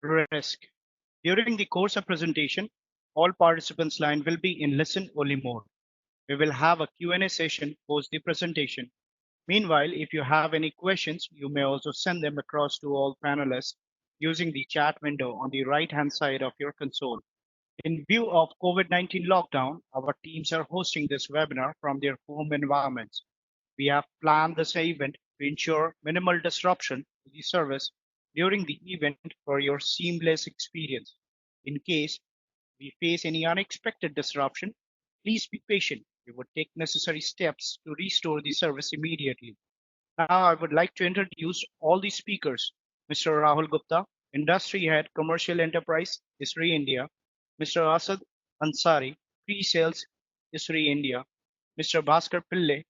Risk. During the course of presentation, all participants' line will be in listen-only mode. We will have a Q&A session post the presentation. Meanwhile, if you have any questions, you may also send them across to all panelists using the chat window on the right-hand side of your console. In view of COVID-19 lockdown, our teams are hosting this webinar from their home environments. We have planned this event to ensure minimal disruption to the service during the event for your seamless experience. In case we face any unexpected disruption, please be patient. We would take necessary steps to restore the service immediately. Now, I would like to introduce all the speakers. Mr. Rahul Gupta, Industry Head, Commercial Enterprise, ISRI India. Mr. Asad Ansari, Pre-Sales, ISRI India. Mr. Bhaskar Pillai,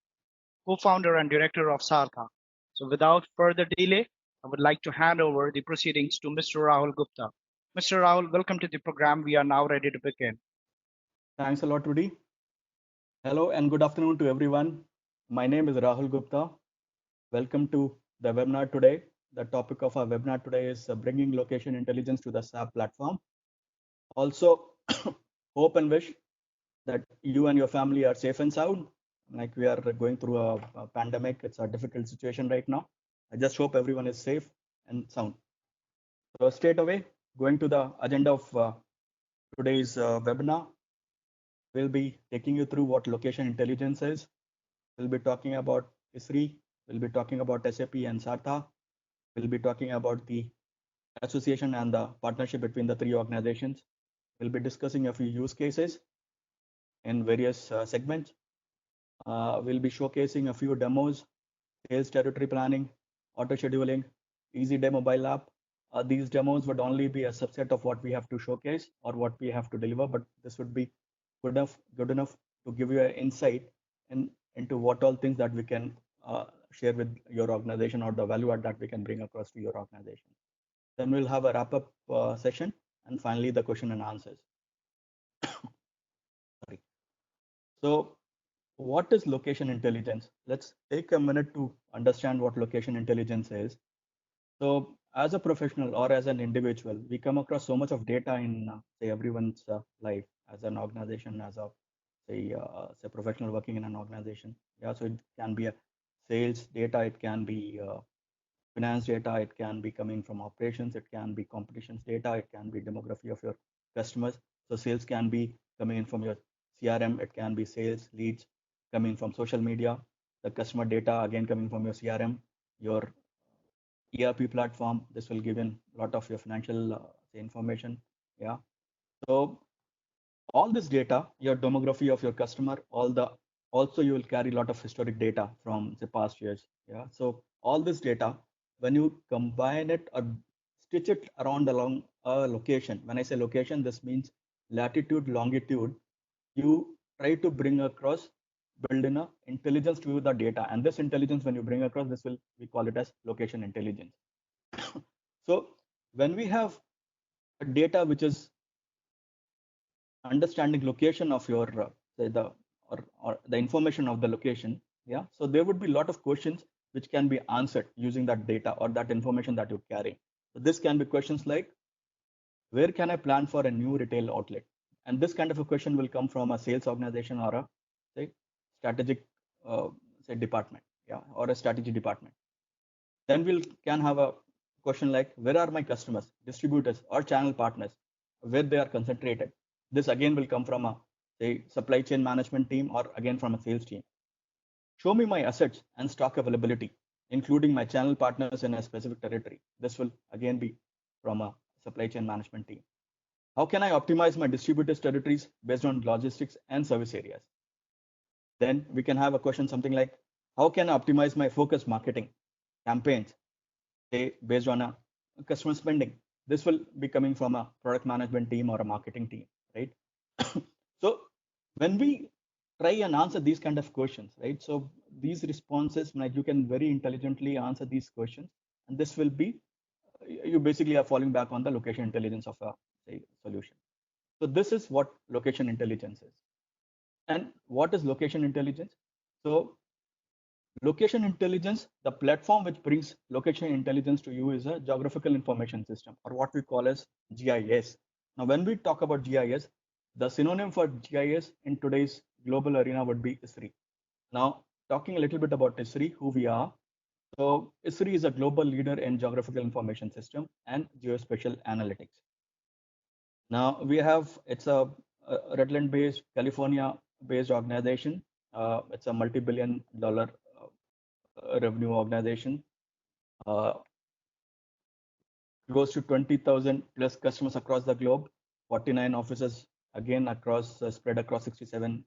co-founder and director of Sartha. So without further delay, I would like to hand over the proceedings to Mr. Rahul Gupta. Mr. Rahul, welcome to the program. We are now ready to begin. Thanks a lot, Rudy. Hello and good afternoon to everyone. My name is Rahul Gupta. Welcome to the webinar today. The topic of our webinar today is bringing location intelligence to the SAP platform. Also, hope and wish that you and your family are safe and sound. Like we are going through a pandemic, it's a difficult situation right now. I just hope everyone is safe and sound. So straight away, going to the agenda of today's webinar, we'll be taking you through what location intelligence is. We'll be talking about ISRI, we'll be talking about SAP and Sartha. We'll be talking about the association and the partnership between the three organizations. We'll be discussing a few use cases in various segments. We'll be showcasing a few demos, sales territory planning, auto scheduling, Easy Day mobile app. These demos would only be a subset of what we have to showcase or what we have to deliver, but this would be good enough to give you an insight into what all things that we can share with your organization or the value add that we can bring across to your organization. Then we'll have a wrap-up session and finally the question and answers. Sorry. So what is location intelligence? Let's take a minute to understand what location intelligence is. So as a professional or as an individual, we come across so much of data in say everyone's life as an organization, as a say professional working in an organization. Yeah, so it can be a sales data, it can be finance data, it can be coming from operations, it can be competitions data, it can be demography of your customers. So sales can be coming in from your CRM, it can be sales leads coming from social media, the customer data again coming from your CRM, your ERP platform. This will give in a lot of your financial information. Yeah. So all this data, your demography of your customer, also you will carry a lot of historic data from the past years. Yeah. So all this data, when you combine it or stitch it around along a location, when I say location, this means latitude, longitude, you try to bring across, build in a intelligence to the data. And this intelligence, when you bring across, we call it as location intelligence. So when we have a data which is understanding location of your the information of the location, yeah, so there would be a lot of questions which can be answered using that data or that information that you carry. So this can be questions like, where can I plan for a new retail outlet? And this kind of a question will come from a sales organization or a say strategic say department, yeah, or a strategy department. Then we can have a question like, where are my customers, distributors, or channel partners, where they are concentrated? This again will come from a say supply chain management team or again from a sales team. Show me my assets and stock availability, including my channel partners in a specific territory. This will again be from a supply chain management team. How can I optimize my distributors' territories based on logistics and service areas? Then we can have a question something like, how can I optimize my focus marketing campaigns, say based on a customer spending? This will be coming from a product management team or a marketing team, right? So when we try and answer these kind of questions, right? So these responses, like you can very intelligently answer these questions, and this will be, you basically are falling back on the location intelligence of a say, solution. So this is what location intelligence is. And what is location intelligence? So Location intelligence, the platform which brings location intelligence to you is a geographical information system, or what we call as GIS. Now, when we talk about GIS, the synonym for GIS in today's global arena would be ISRI. Now, talking a little bit about ISRI, who we are. So ISRI is a global leader in geographical information system and geospatial analytics. Now we have, it's a Redland-based, California-based organization. It's a multi-billion dollar revenue organization. Close to 20,000 plus customers across the globe, 49 offices again across spread across 67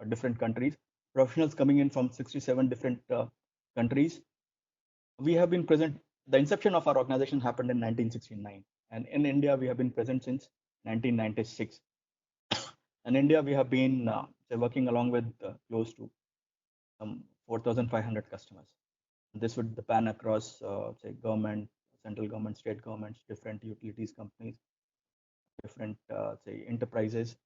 different countries. Professionals coming in from 67 different countries. We have been present. The inception of our organization happened in 1969, and in India we have been present since 1996. In India we have been working along with close to some 4,500 customers. This would span across say government, central government, state governments, different utilities companies, different say enterprises,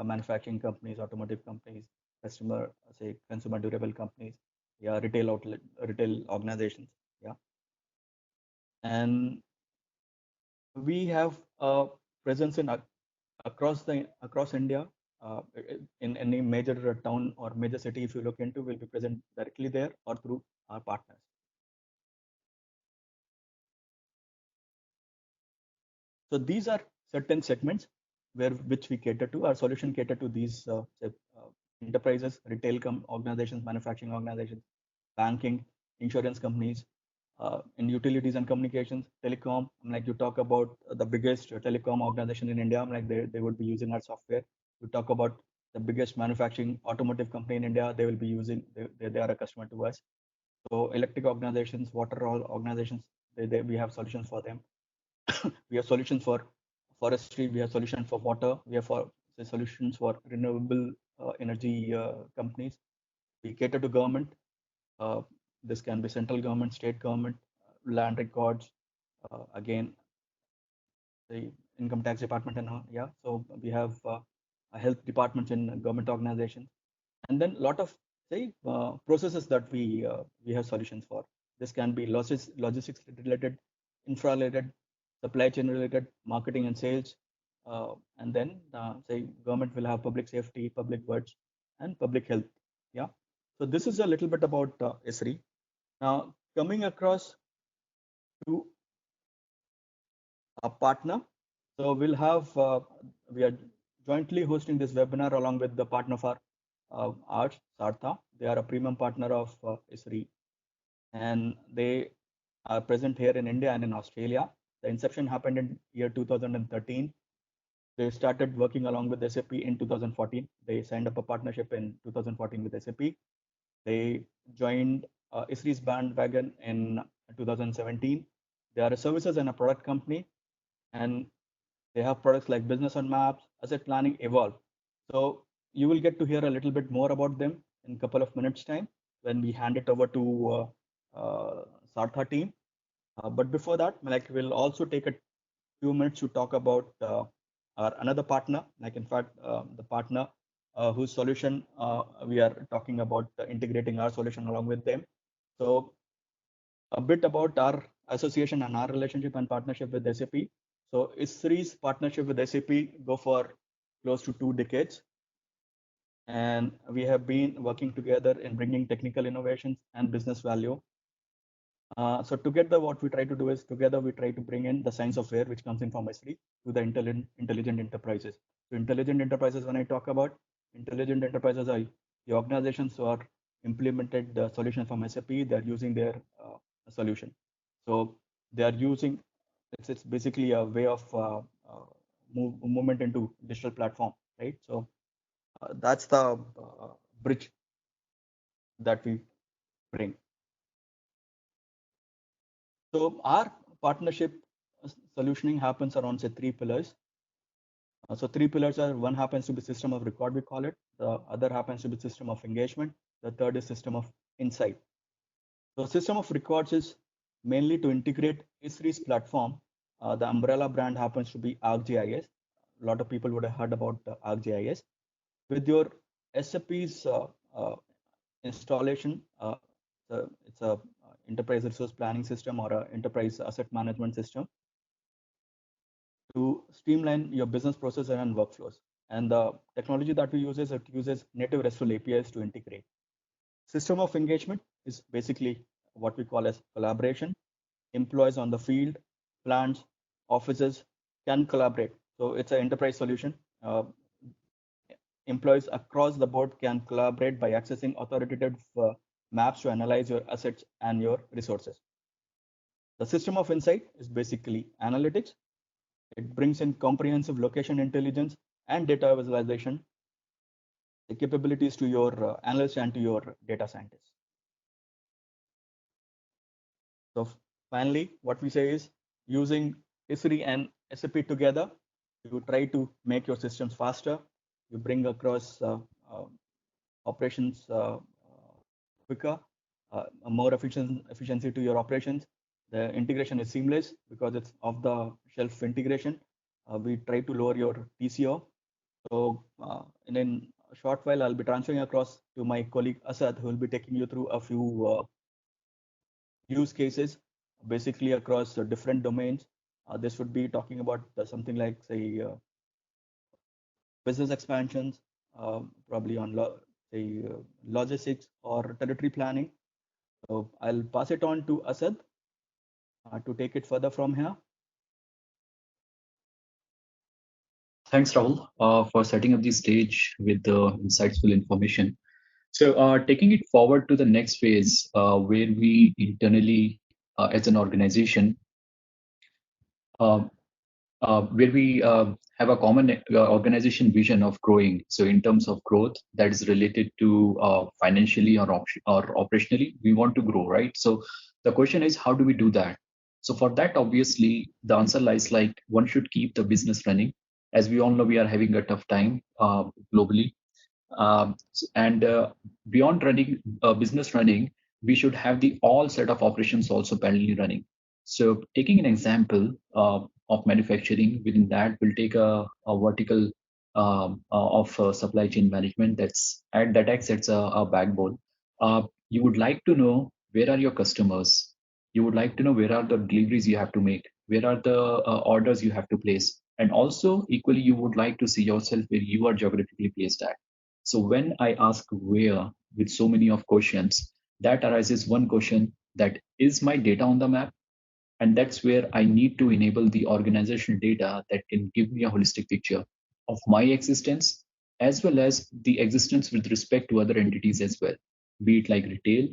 manufacturing companies, automotive companies, consumer durable companies, retail outlet, retail organizations, and we have a presence in across India. In any major town or major city, if you look into, we'll be present directly there or through our partners. So these are certain segments which we cater to. Our solution cater to these enterprises, retail organizations, manufacturing organizations, banking, insurance companies, in utilities and communications, telecom. Like you talk about the biggest telecom organization in India, like they would be using our software. You talk about the biggest manufacturing automotive company in India, they will be using, they are a customer to us. So electric organizations, water organizations, we have solutions for them. We have solutions for forestry, we have solutions for water, we have solutions for renewable energy companies. We cater to government. This can be central government, state government, land records, again, the income tax department and all. Yeah, so we have health departments in government organizations, and then a lot of processes that we have solutions for. This can be logistics related, infra related, supply chain related, marketing and sales, and then government will have public safety, public works, and public health. Yeah, so this is a little bit about ISRI. Now coming across to a partner, so we'll have we are jointly hosting this webinar along with the partner of ours, Sartha. They are a premium partner of ISRI, and they are present here in India and in Australia. The inception happened in year 2013. They started working along with SAP in 2014. They signed up a partnership in 2014 with SAP. They joined ISRI's bandwagon in 2017. They are a services and a product company, and they have products like Business on Maps, Asset Planning, Evolve. So you will get to hear a little bit more about them in a couple of minutes time when we hand it over to Sartha team. But before that, like, we'll also take a few minutes to talk about our another partner, like in fact, the partner whose solution we are talking about integrating our solution along with them. So a bit about our association and our relationship and partnership with SAP. So ISRI's partnership with SAP go for close to 2 decades. And we have been working together in bringing technical innovations and business value. So together, what we try to do is together we try to bring in the science of where, which comes in from ISRI, to the intelligent enterprises. So intelligent enterprises, when I talk about intelligent enterprises, are the organizations who are implemented the solution from SAP, they're using their solution. So they are using, it's basically a way of movement into digital platform, right? So that's the bridge that we bring. So our partnership solutioning happens around, say, 3 pillars. So 3 pillars are, one happens to be system of record, we call it. The other happens to be system of engagement. The third is system of insight. So system of records is mainly to integrate ISRI's platform. The umbrella brand happens to be ArcGIS. A lot of people would have heard about ArcGIS. With your SAP's installation. So it's a enterprise resource planning system or a enterprise asset management system to streamline your business process and workflows. And the technology that we use is it uses native RESTful APIs to integrate. System of engagement is basically what we call as collaboration. Employees on the field, plants, offices can collaborate. So it's an enterprise solution. Employees across the board can collaborate by accessing authoritative maps to analyze your assets and your resources. The system of insight is basically analytics. It brings in comprehensive location intelligence and data visualization, the capabilities to your analysts and to your data scientists. So finally, what we say is using Esri and SAP together, you try to make your systems faster. You bring across operations quicker, more efficiency to your operations. The integration is seamless because it's off the shelf integration. We try to lower your TCO. So in a short while, I'll be transferring across to my colleague Asad, who will be taking you through a few use cases, basically across different domains. This would be talking about something like, say, business expansions, probably on logistics or territory planning. So I'll pass it on to Asad to take it further from here. Thanks, Rahul, for setting up the stage with the insightful information. So taking it forward to the next phase, where we internally, as an organization, where we have a common organization vision of growing. So in terms of growth that is related to financially or operationally, we want to grow, right? So the question is, how do we do that? So for that, obviously, the answer lies like one should keep the business running. As we all know, we are having a tough time globally. And beyond running business running, we should have the all set of operations also parallelly running. So taking an example of manufacturing, within that we'll take a vertical of supply chain management that acts as a backbone. You would like to know where are your customers. You would like to know where are the deliveries you have to make, where are the orders you have to place, and also equally you would like to see yourself where you are geographically placed at. So when I ask where with so many of questions, that arises one question, that is my data on the map? And that's where I need to enable the organizational data that can give me a holistic picture of my existence, as well as the existence with respect to other entities as well, be it like retail,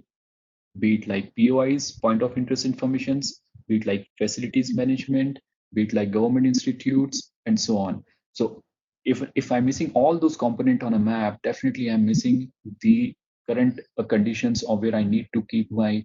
be it like POIs, point of interest informations, be it like facilities management, be it like government institutes, and so on. So if I'm missing all those components on a map, definitely I'm missing the current conditions of where I need to keep my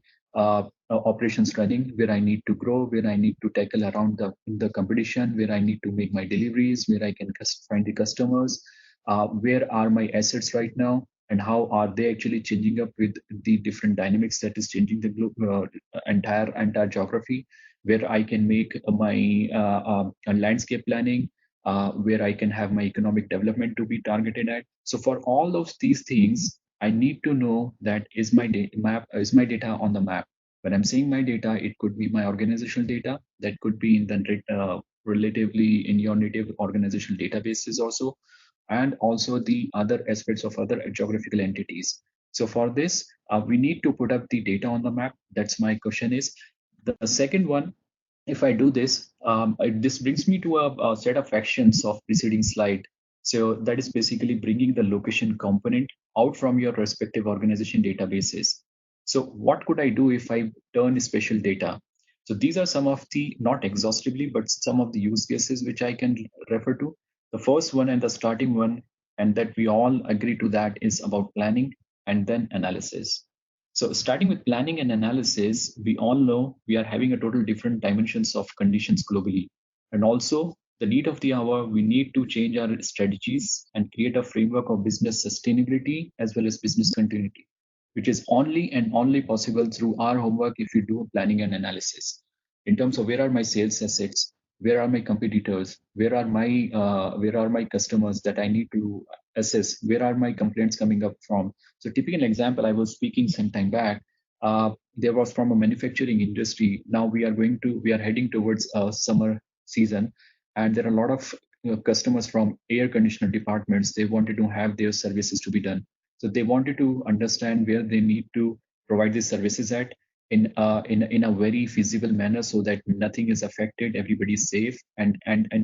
operations running, where I need to grow, where I need to tackle around the competition, where I need to make my deliveries, where I can find the customers, where are my assets right now, and how are they actually changing up with the different dynamics that is changing the entire geography, where I can make my landscape planning, where I can have my economic development to be targeted at. So for all of these things, I need to know that is my data on the map. When I'm saying my data, it could be my organizational data, that could be in the relatively in your native organizational databases also, and also the other aspects of other geographical entities. So for this, we need to put up the data on the map. That's my question is. The second one, if I do this, this brings me to a set of actions of preceding slide. So that is basically bringing the location component out from your respective organization databases. So what could I do if I turn special data? So these are some of the, not exhaustively, but some of the use cases which I can refer to. The first one and the starting one, and that we all agree to that, is about planning and then analysis. So starting with planning and analysis, we all know we are having a total different dimensions of conditions globally. And also the need of the hour, we need to change our strategies and create a framework of business sustainability as well as business continuity, which is only and only possible through our homework if you do planning and analysis. In terms of where are my sales assets, Where are my competitors? Where are my customers that I need to assess? Where are my complaints coming up from? So typical example, I was speaking some time back. There was from a manufacturing industry. Now we are heading towards summer season, and there are a lot of customers from air conditioner departments. They wanted to have their services to be done. So they wanted to understand where they need to provide these services at in a very feasible manner, so that nothing is affected, everybody is safe, and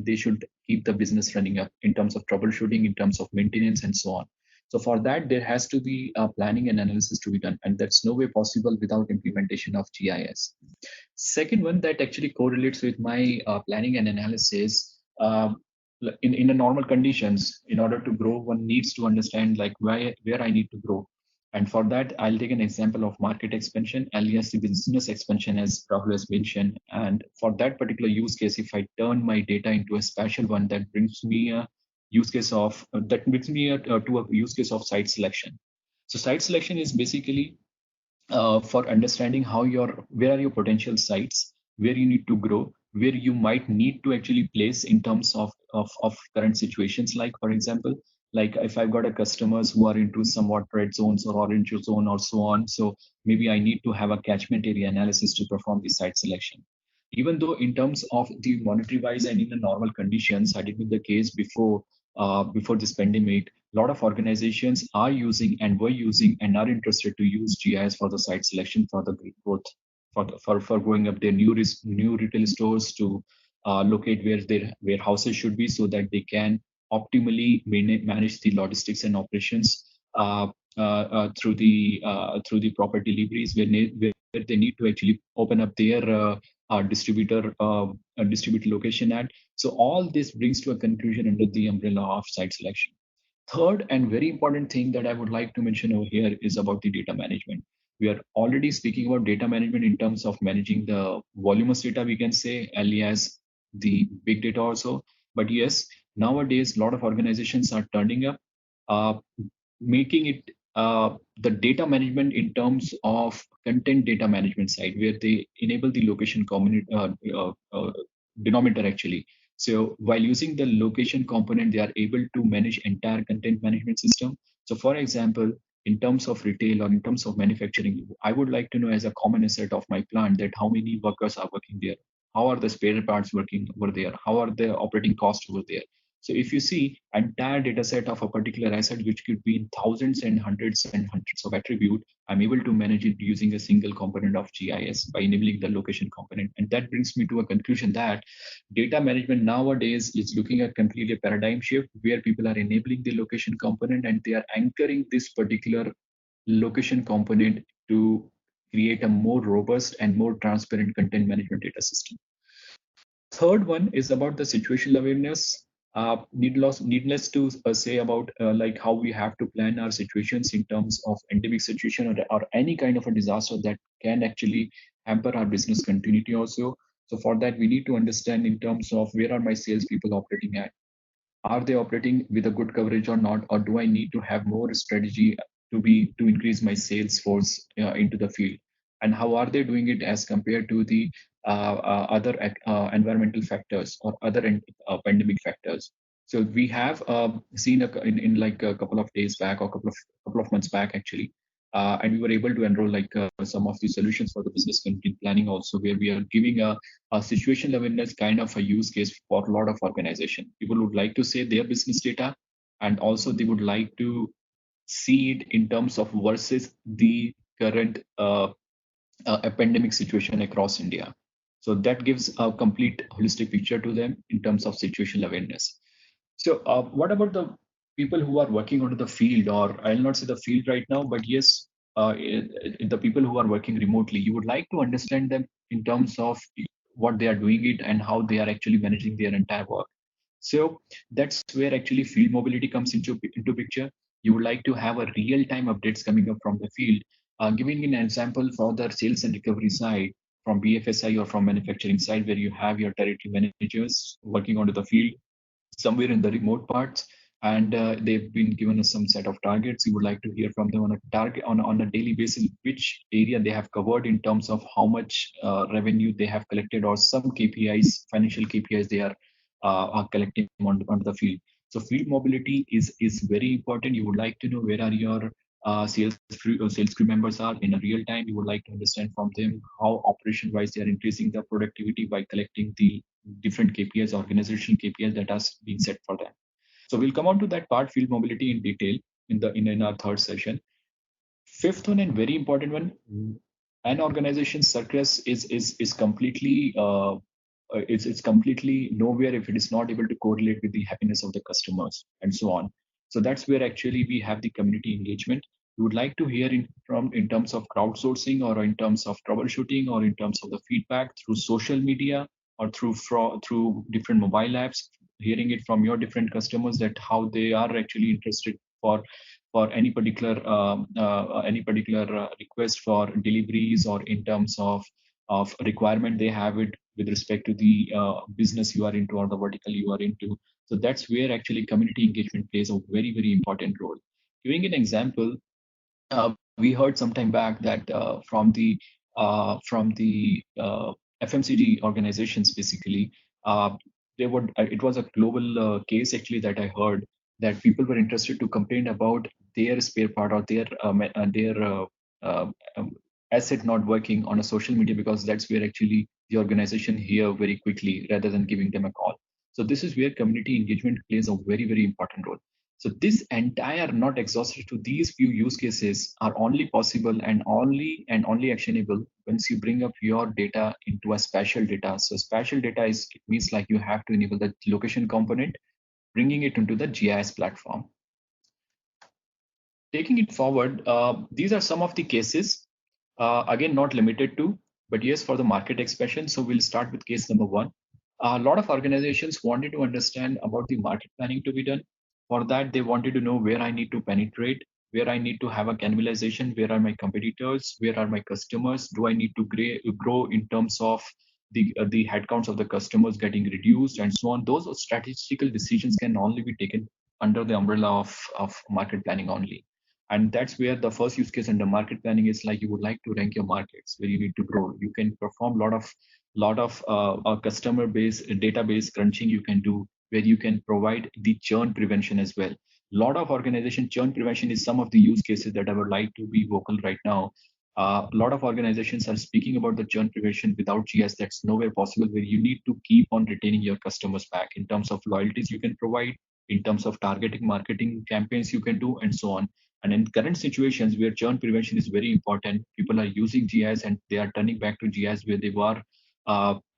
they should keep the business running up in terms of troubleshooting, in terms of maintenance, and so on. So for that, there has to be planning and analysis to be done, and that's no way possible without implementation of GIS. Second one that actually correlates with my planning and analysis. In a normal conditions, in order to grow, one needs to understand like where I need to grow. And for that, I'll take an example of market expansion, alias the business expansion, as Rahul has mentioned. And for that particular use case, if I turn my data into a special one, that brings me a use case of to a use case of site selection. So site selection is basically for understanding where are your potential sites, where you need to grow, where you might need to actually place in terms of current situations. Like for example, like if I've got a customers who are into somewhat red zones or orange zone or so on, so maybe I need to have a catchment area analysis to perform the site selection. Even though in terms of the monetary wise and in the normal conditions, had it been the case before this pandemic, a lot of organizations are using and were using and are interested to use GIS for the site selection for the growth, for growing up their new retail stores, to locate where their warehouses should be, so that they can optimally manage the logistics and operations through the proper deliveries, where they need to actually open up their distributor location at. So all this brings to a conclusion under the umbrella of site selection. Third and very important thing that I would like to mention over here is about the data management. We are already speaking about data management in terms of managing the voluminous data, we can say, alias the big data also. But yes, nowadays, a lot of organizations are turning up, uh, making it the data management in terms of content data management side, where they enable the location denominator actually. So while using the location component, they are able to manage entire content management system. So for example, in terms of retail or in terms of manufacturing, I would like to know as a common asset of my plant that how many workers are working there, how are the spare parts working over there, how are the operating costs over there. So if you see entire data set of a particular asset, which could be in thousands and hundreds of attribute, I'm able to manage it using a single component of GIS by enabling the location component. And that brings me to a conclusion that data management nowadays is looking at completely a paradigm shift, where people are enabling the location component and they are anchoring this particular location component to create a more robust and more transparent content management data system. Third one is about the situational awareness. Needless to say about like how we have to plan our situations in terms of endemic situation or any kind of a disaster that can actually hamper our business continuity also. So for that, we need to understand in terms of where are my salespeople operating at? Are they operating with a good coverage or not? Or do I need to have more strategy to increase my sales force into the field? And how are they doing it as compared to the other environmental factors or other pandemic factors? So we have seen in like a couple of days back or couple of months back actually, and we were able to enroll like some of the solutions for the business continuity planning also, where we are giving a situational awareness kind of a use case for a lot of organization. People would like to say their business data, and also they would like to see it in terms of versus the current pandemic situation across India. So that gives a complete holistic picture to them in terms of situational awareness. So what about the people who are working on the field, or I'll not say the field right now, but yes, the people who are working remotely, you would like to understand them in terms of what they are doing it and how they are actually managing their entire work. So that's where actually field mobility comes into picture. You would like to have a real-time updates coming up from the field. Giving an example for the sales and recovery side from BFSI or from manufacturing side, where you have your territory managers working onto the field somewhere in the remote parts, and they've been given us some set of targets. You would like to hear from them on a target on a daily basis, which area they have covered in terms of how much revenue they have collected, or some KPIs, financial KPIs they are collecting on the field. So field mobility is very important. You would like to know where are your sales crew members are in a real time. You would like to understand from them how operation wise they are increasing their productivity by collecting the different KPIs, organizational KPIs that are being set for them. So we'll come on to that part, field mobility, in detail in our third session. Fifth one, and very important one, an organization's success is completely it's completely nowhere if it is not able to correlate with the happiness of the customers and so on. So that's where actually we have the community engagement. We would like to hear in terms of crowdsourcing, or in terms of troubleshooting, or in terms of the feedback through social media, or through different mobile apps, hearing it from your different customers that how they are actually interested for any particular request for deliveries, or in terms of requirement they have it with respect to the business you are into or the vertical you are into. So that's where actually community engagement plays a very, very important role. Giving an example, we heard some time back that from the FMCG organizations, basically, it was a global case actually that I heard, that people were interested to complain about their spare part, or their asset not working on a social media, because that's where actually the organization hear very quickly rather than giving them a call. So this is where community engagement plays a very, very important role. So this entire, not exhausted to these few use cases, are only possible and only actionable once you bring up your data into a spatial data. So spatial data it means like you have to enable the location component, bringing it into the GIS platform. Taking it forward, these are some of the cases, again, not limited to, but yes, for the market expansion. So we'll start with case number one. A lot of organizations wanted to understand about the market planning to be done. For that, they wanted to know where I need to penetrate, where I need to have a cannibalization, where are my competitors, where are my customers, do I need to grow in terms of the headcounts of the customers getting reduced, and so on. Those strategical decisions can only be taken under the umbrella of market planning only. And that's where the first use case under market planning is like you would like to rank your markets where you need to grow. You can perform lot of customer base database crunching you can do, where you can provide the churn prevention as well. Lot of organization churn prevention is some of the use cases that I would like to be vocal right now. A lot of organizations are speaking about the churn prevention without GS. That's nowhere possible, where you need to keep on retaining your customers back in terms of loyalties you can provide, in terms of targeting marketing campaigns you can do, and so on. And in current situations where churn prevention is very important, people are using GIS and they are turning back to GIS where they were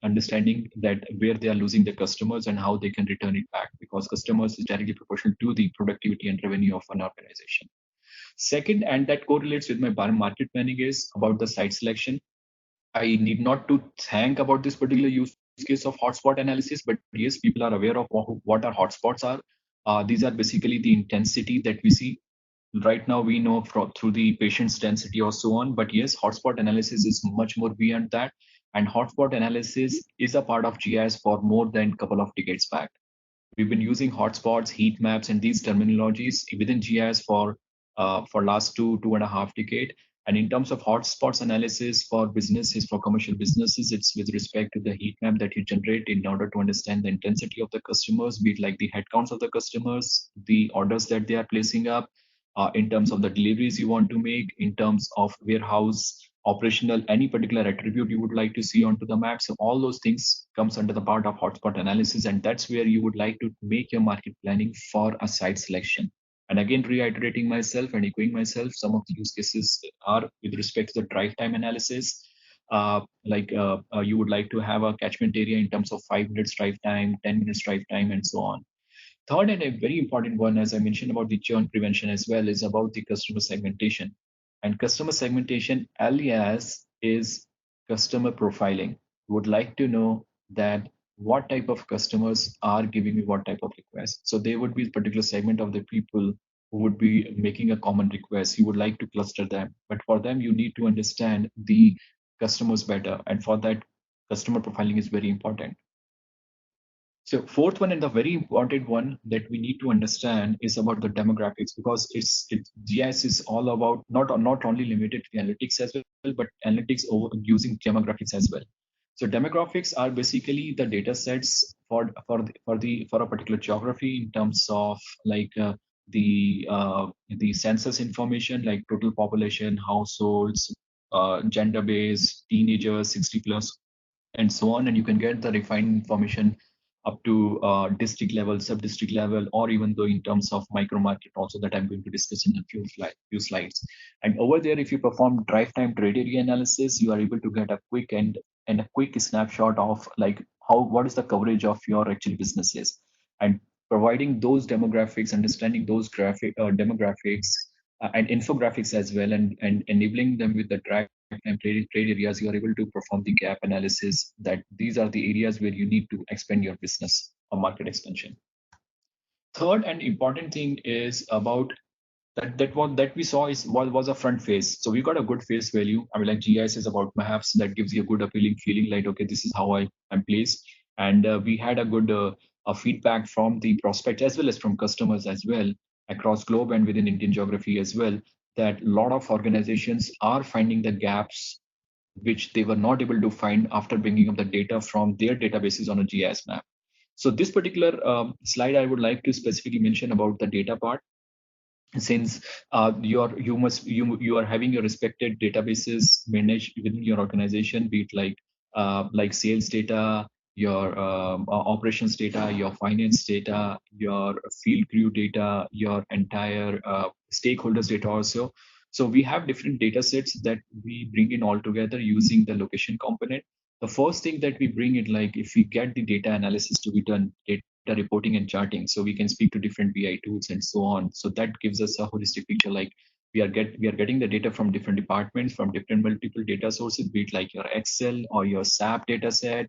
understanding that where they are losing the customers and how they can return it back, because customers is directly proportional to the productivity and revenue of an organization. Second, and that correlates with my market planning, is about the site selection. I need not to thank about this particular use case of hotspot analysis, but yes, people are aware of what our hotspots are. These are basically the intensity that we see. Right now we know through the patient's density or so on, but yes, hotspot analysis is much more beyond that, and hotspot analysis is a part of GIS for more than a couple of decades back. We've been using hotspots, heat maps, and these terminologies within GIS for last two and a half decade. And in terms of hotspots analysis for businesses, for commercial businesses, it's with respect to the heat map that you generate in order to understand the intensity of the customers, be it like the headcounts of the customers, the orders that they are placing up, in terms of the deliveries you want to make, in terms of warehouse operational, any particular attribute you would like to see onto the map. So all those things comes under the part of hotspot analysis, and that's where you would like to make your market planning for a site selection. And again, reiterating myself and echoing myself, some of the use cases are with respect to the drive time analysis. You would like to have a catchment area in terms of 5 minutes drive time, 10 minutes drive time, and so on. Third, and a very important one, as I mentioned about the churn prevention as well, is about the customer segmentation. And customer segmentation, alias, is customer profiling. Would like to know that what type of customers are giving me what type of request. So there would be a particular segment of the people who would be making a common request. You would like to cluster them, but for them, you need to understand the customers better. And for that, customer profiling is very important. So fourth one, and the very important one that we need to understand, is about the demographics, because GIS is all about not only limited to analytics as well, but analytics over using demographics as well. So demographics are basically the data sets for a particular geography in terms of like the census information, like total population, households, gender base, teenagers, 60 plus, and so on. And you can get the refined information up to district level, sub-district level, or even though in terms of micro market also, that I'm going to discuss in a few slides. And over there, if you perform drive time trade area analysis, you are able to get a quick and a quick snapshot of like what is the coverage of your actual businesses, and providing those demographics, understanding those demographics and infographics as well, and enabling them with the drive and trade areas, you are able to perform the gap analysis that these are the areas where you need to expand your business or market expansion. Third and important thing is about that we saw was a front face. So we got a good face value. I mean, like GIS is about maps that gives you a good appealing feeling, like okay, this is how I'm placed. And we had a good feedback from the prospect as well as from customers as well across globe and within Indian geography as well, that a lot of organizations are finding the gaps which they were not able to find after bringing up the data from their databases on a GIS map. So this particular slide, I would like to specifically mention about the data part, since you are having your respected databases managed within your organization, be it like sales data, your operations data, your finance data, your field crew data, your entire stakeholders data also. So we have different data sets that we bring in all together using the location component. The first thing that we bring in, like if we get the data analysis to be done, data reporting and charting, so we can speak to different BI tools and so on. So that gives us a holistic picture, like we are getting the data from different departments, from different multiple data sources, be it like your Excel or your SAP data set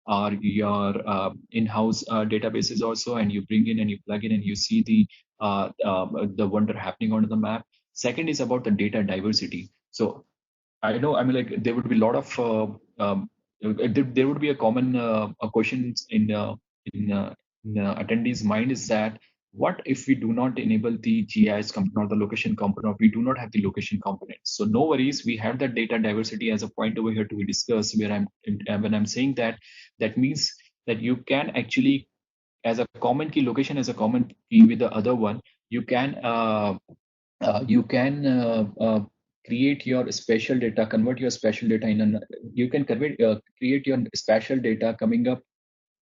or your in-house databases also, and you bring in and you plug in and you see the wonder happening on the map. Second is about the data diversity. So I know, I mean, like there would be a lot of there would be a common a question in attendees' mind, is that what if we do not enable the GIS component or the location component, or we do not have the location component? So no worries, we have that data diversity as a point over here to discuss. Where when I'm saying that, that means that you can actually, as a common key, location as a common key with the other one, you can create your spatial data, convert your spatial data you can create your spatial data coming up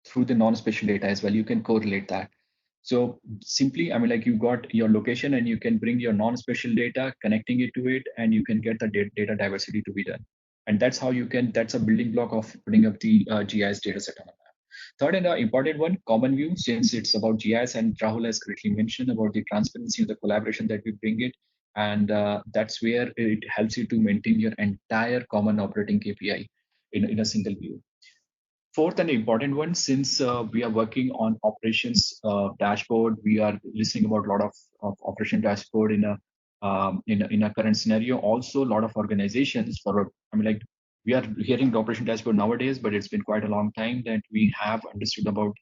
through the non-spatial data as well. You can correlate that. So simply, I mean, like you got your location and you can bring your non-spatial data, connecting it to it, and you can get the data diversity to be done. And that's how that's a building block of putting up the GIS data set on a map. Third and important one, common view, since it's about GIS, and Rahul has correctly mentioned about the transparency of the collaboration that we bring it. And that's where it helps you to maintain your entire common operating KPI in a single view. Fourth and important one, since we are working on operations dashboard, we are listening about a lot of operation dashboard in a current scenario. Also, a lot of organizations I mean, like we are hearing the operation dashboard nowadays, but it's been quite a long time that we have understood about.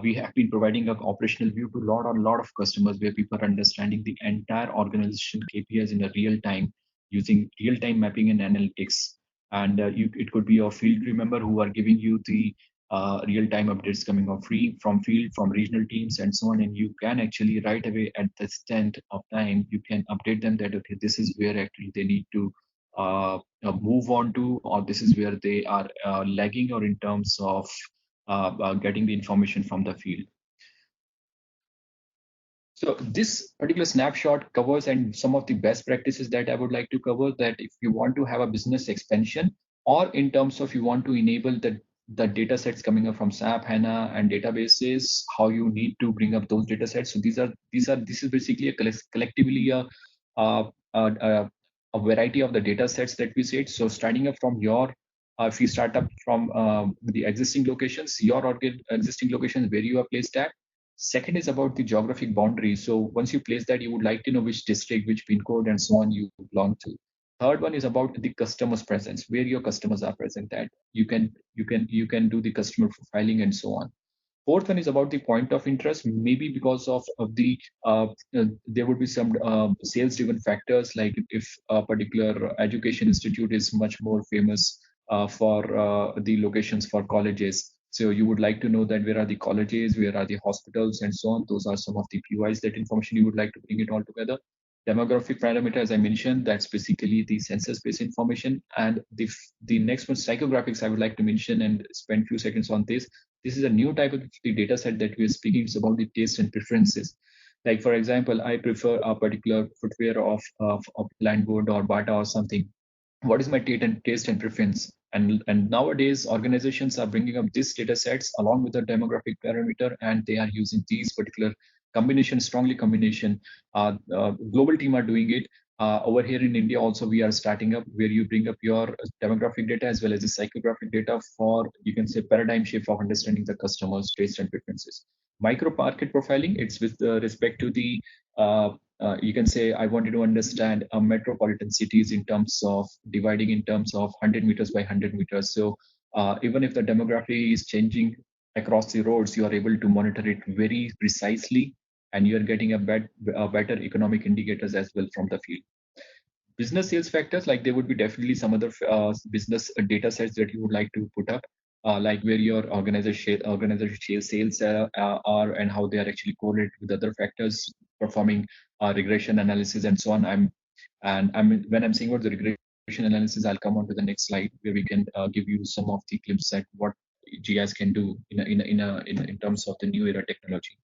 We have been providing an operational view to a lot of customers, where people are understanding the entire organization KPIs in a real time using real time mapping and analytics. And it could be your field crew member who are giving you the real-time updates coming on from field, from regional teams and so on, and you can actually right away at the instant of time, you can update them that okay, this is where actually they need to move on to, or this is where they are lagging, or in terms of getting the information from the field. So this particular snapshot covers and some of the best practices that I would like to cover, that if you want to have a business expansion, or in terms of you want to enable the data sets coming up from SAP, HANA and databases, how you need to bring up those data sets. So this is basically collectively a, a variety of the data sets that we said. So starting up from if you start up from the existing locations, your existing locations where you are placed at. Second is about the geographic boundary. So once you place that, you would like to know which district, which pin code, and so on you belong to. Third one is about the customer's presence, where your customers are present at. You can do the customer profiling and so on. Fourth one is about the point of interest, maybe because of the there would be some sales driven factors, like if a particular education institute is much more famous for the locations for colleges. So you would like to know that where are the colleges, where are the hospitals, and so on. Those are some of the POIs, that information you would like to bring it all together. Demographic parameter, as I mentioned, that's basically the census-based information. And the next one, psychographics, I would like to mention and spend few seconds on this. This is a new type of the data set that we are speaking. It's about the taste and preferences. Like, for example, I prefer a particular footwear of Landwood or Bata or something. What is my taste and preference? And nowadays, organizations are bringing up these data sets along with the demographic parameter, and they are using these particular strongly combination. Global team are doing it. Over here in India also, we are starting up where you bring up your demographic data as well as the psychographic data for, you can say, paradigm shift of understanding the customer's taste and preferences. Micro market profiling, it's with respect to the you can say, I wanted to understand metropolitan cities in terms of dividing in terms of 100 meters by 100 meters. So even if the demography is changing across the roads, you are able to monitor it very precisely, and you are getting a better economic indicators as well from the field. Business sales factors, like there would be definitely some other business data sets that you would like to put up, like where your organization sales are and how they are actually correlated with other factors, performing regression analysis and so on. When I'm saying about the regression analysis, I'll come on to the next slide where we can give you some of the glimpse at what GIS can do in terms of the new era technology.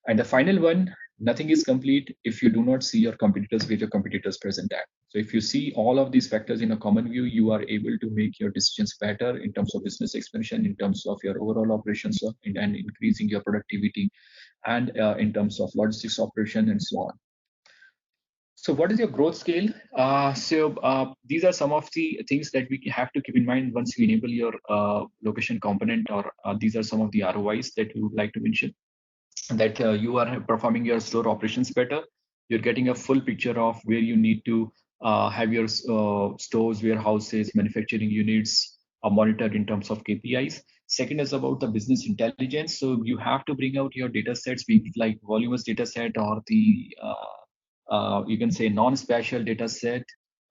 And the final one, nothing is complete if you do not see your competitors where your competitors present at. So if you see all of these factors in a common view, you are able to make your decisions better in terms of business expansion, in terms of your overall operations, and increasing your productivity, and in terms of logistics operation and so on. So what is your growth scale? These are some of the things that we have to keep in mind once you enable your location component, or these are some of the ROIs that we would like to mention. That you are performing your store operations better. You're getting a full picture of where you need to have your stores, warehouses, manufacturing units monitored in terms of KPIs. Second is about the business intelligence. So you have to bring out your data sets, be it like voluminous data set or the you can say non-spatial data set.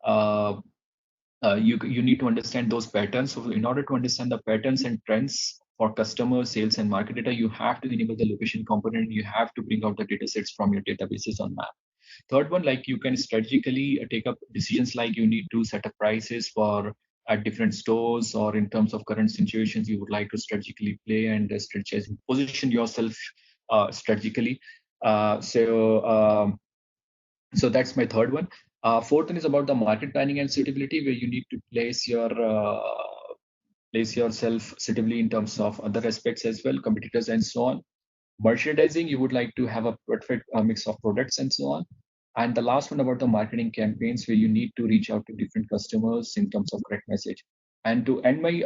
You need to understand those patterns. So in order to understand the patterns and trends for customer sales and market data, you have to enable the location component. You have to bring out the data sets from your databases on map. Third one, like you can strategically take up decisions, like you need to set up prices for at different stores, or in terms of current situations, you would like to strategically play and strategize, position yourself strategically. So that's my third one. Fourth one is about the market planning and suitability, where you need to place yourself suitably in terms of other aspects as well, competitors and so on. Merchandising, you would like to have a perfect mix of products and so on. And the last one about the marketing campaigns, where you need to reach out to different customers in terms of correct message. And to end my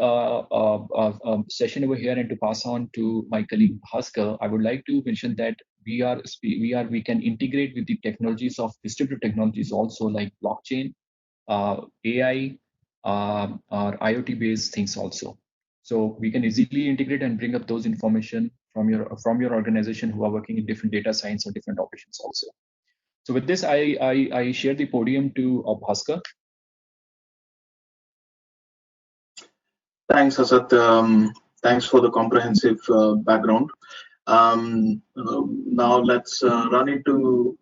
session over here and to pass on to my colleague Bhaskar, I would like to mention that we can integrate with the technologies of distributed technologies also, like blockchain, AI, or IoT based things also. So we can easily integrate and bring up those information from your organization who are working in different data science or different operations also. So with this, I share the podium to Bhaskar. Thanks, Asad. Thanks for the comprehensive background. Now let's run into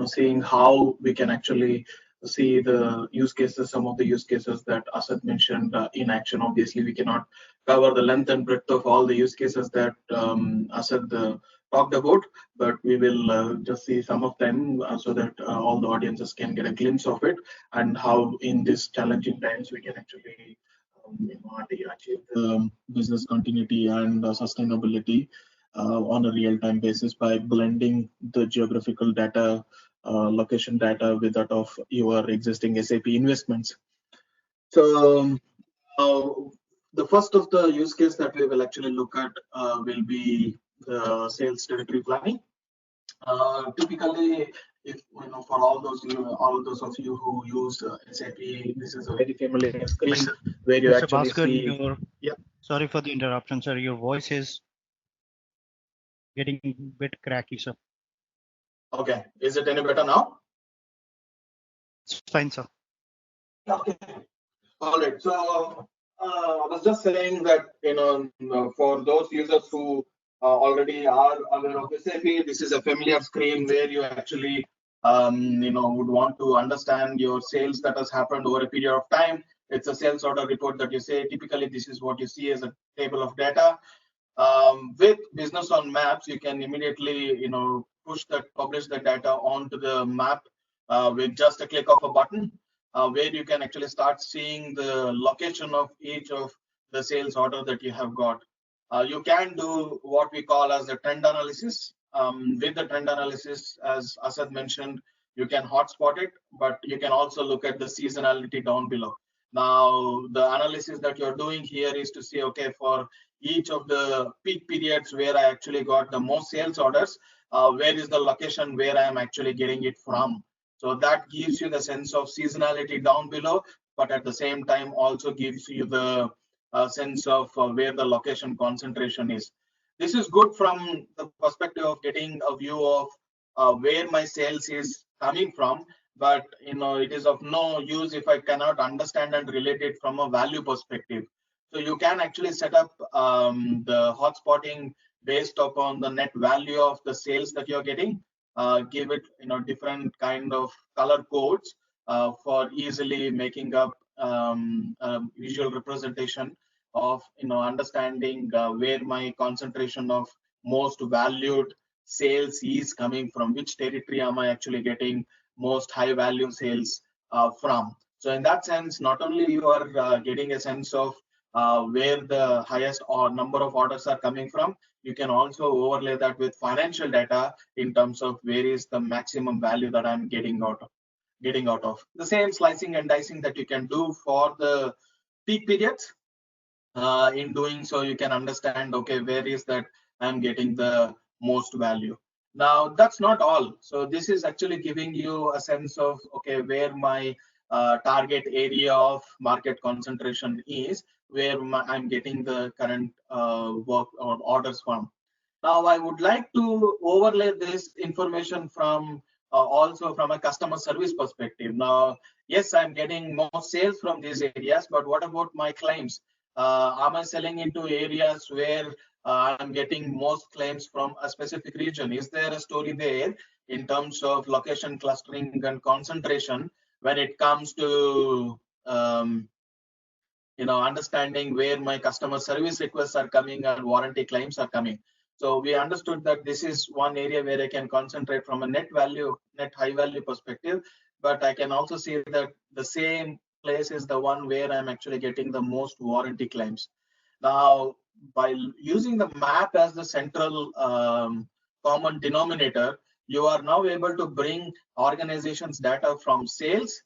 seeing how we can actually see the use cases, some of the use cases that Asad mentioned in action. Obviously, we cannot cover the length and breadth of all the use cases that Asad talked about, but we will just see some of them so that all the audiences can get a glimpse of it, and how in these challenging times we can actually achieve the business continuity and sustainability on a real-time basis by blending the geographical data, location data with that of your existing SAP investments. So the first of the use case that we will actually look at will be the sales territory planning. Typically, if for all those of you who use SAP, this is a very familiar screen where you Mr. actually Bhaskar, see. Sorry for the interruption, sir. Your voice is getting a bit cracky, sir. Okay, is it any better now? It's fine, sir. Okay. All right. So I was just saying that for those users who already are aware of SAP, this is a familiar screen where you actually would want to understand your sales that has happened over a period of time. It's a sales order report that you say. Typically, this is what you see as a table of data. With Business on Maps, you can immediately publish the data onto the map with just a click of a button, where you can actually start seeing the location of each of the sales order that you have got. You can do what we call as the trend analysis. With the trend analysis, as Asad mentioned, you can hotspot it, but you can also look at the seasonality down below. Now, the analysis that you're doing here is to see, okay, for each of the peak periods where I actually got the most sales orders, where is the location where I am actually getting it from. So that gives you the sense of seasonality down below, but at the same time also gives you the sense of where the location concentration is. This is good from the perspective of getting a view of where my sales is coming from, but it is of no use if I cannot understand and relate it from a value perspective. So you can actually set up the hotspotting based upon the net value of the sales that you're getting. Give it different kind of color codes for easily making up visual representation of understanding where my concentration of most valued sales is coming from, which territory am I actually getting most high value sales from. So in that sense, not only you are getting a sense of where the highest or number of orders are coming from, you can also overlay that with financial data in terms of where is the maximum value that I'm getting out of. The same slicing and dicing that you can do for the peak periods. In doing so, you can understand, okay, where is that I'm getting the most value. Now, that's not all. So this is actually giving you a sense of, okay, where my target area of market concentration is, where I'm getting the current work or orders from. Now, I would like to overlay this information from also from a customer service perspective. Now, yes, I'm getting more sales from these areas, but what about my claims? Am I selling into areas where I'm getting most claims from a specific region? Is there a story there in terms of location clustering and concentration when it comes to understanding where my customer service requests are coming and warranty claims are coming? So we understood that this is one area where I can concentrate from a net high value perspective, but I can also see that the same place is the one where I'm actually getting the most warranty claims. Now, by using the map as the central common denominator, you are now able to bring organizations' data from sales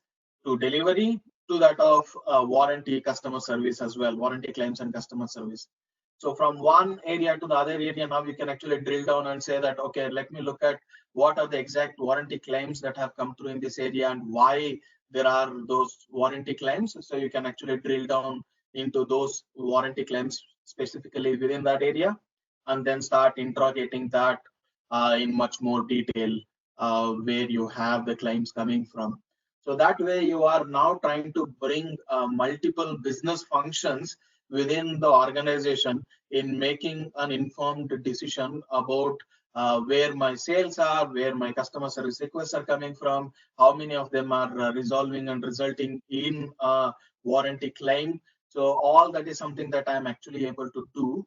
to delivery to that of warranty customer service as well, warranty claims and customer service. So from one area to the other area, now we can actually drill down and say that, okay, let me look at what are the exact warranty claims that have come through in this area and why there are those warranty claims. So you can actually drill down into those warranty claims specifically within that area, and then start interrogating that in much more detail where you have the claims coming from. So that way you are now trying to bring multiple business functions within the organization in making an informed decision about where my sales are, where my customer service requests are coming from, how many of them are resolving and resulting in a warranty claim. So all that is something that I'm actually able to do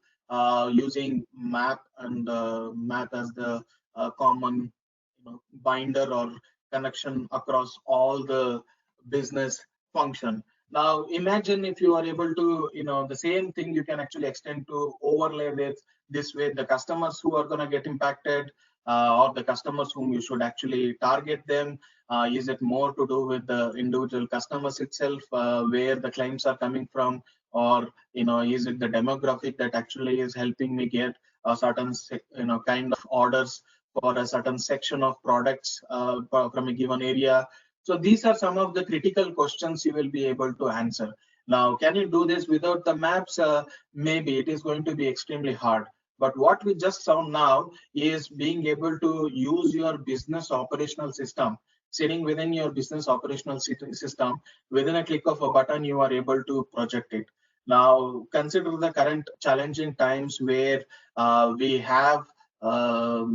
using map and map as the common binder or connection across all the business function. Now, imagine if you are able to, the same thing you can actually extend to overlay with this way the customers who are going to get impacted or the customers whom you should actually target them. Is it more to do with the individual customers itself, where the claims are coming from, or is it the demographic that actually is helping me get a certain kind of orders for a certain section of products from a given area? So these are some of the critical questions you will be able to answer. Now, can you do this without the maps? Maybe it is going to be extremely hard. But what we just saw now is being able to use your business operational system. Sitting within your business operational system, within a click of a button, you are able to project it. Now, consider the current challenging times where we have a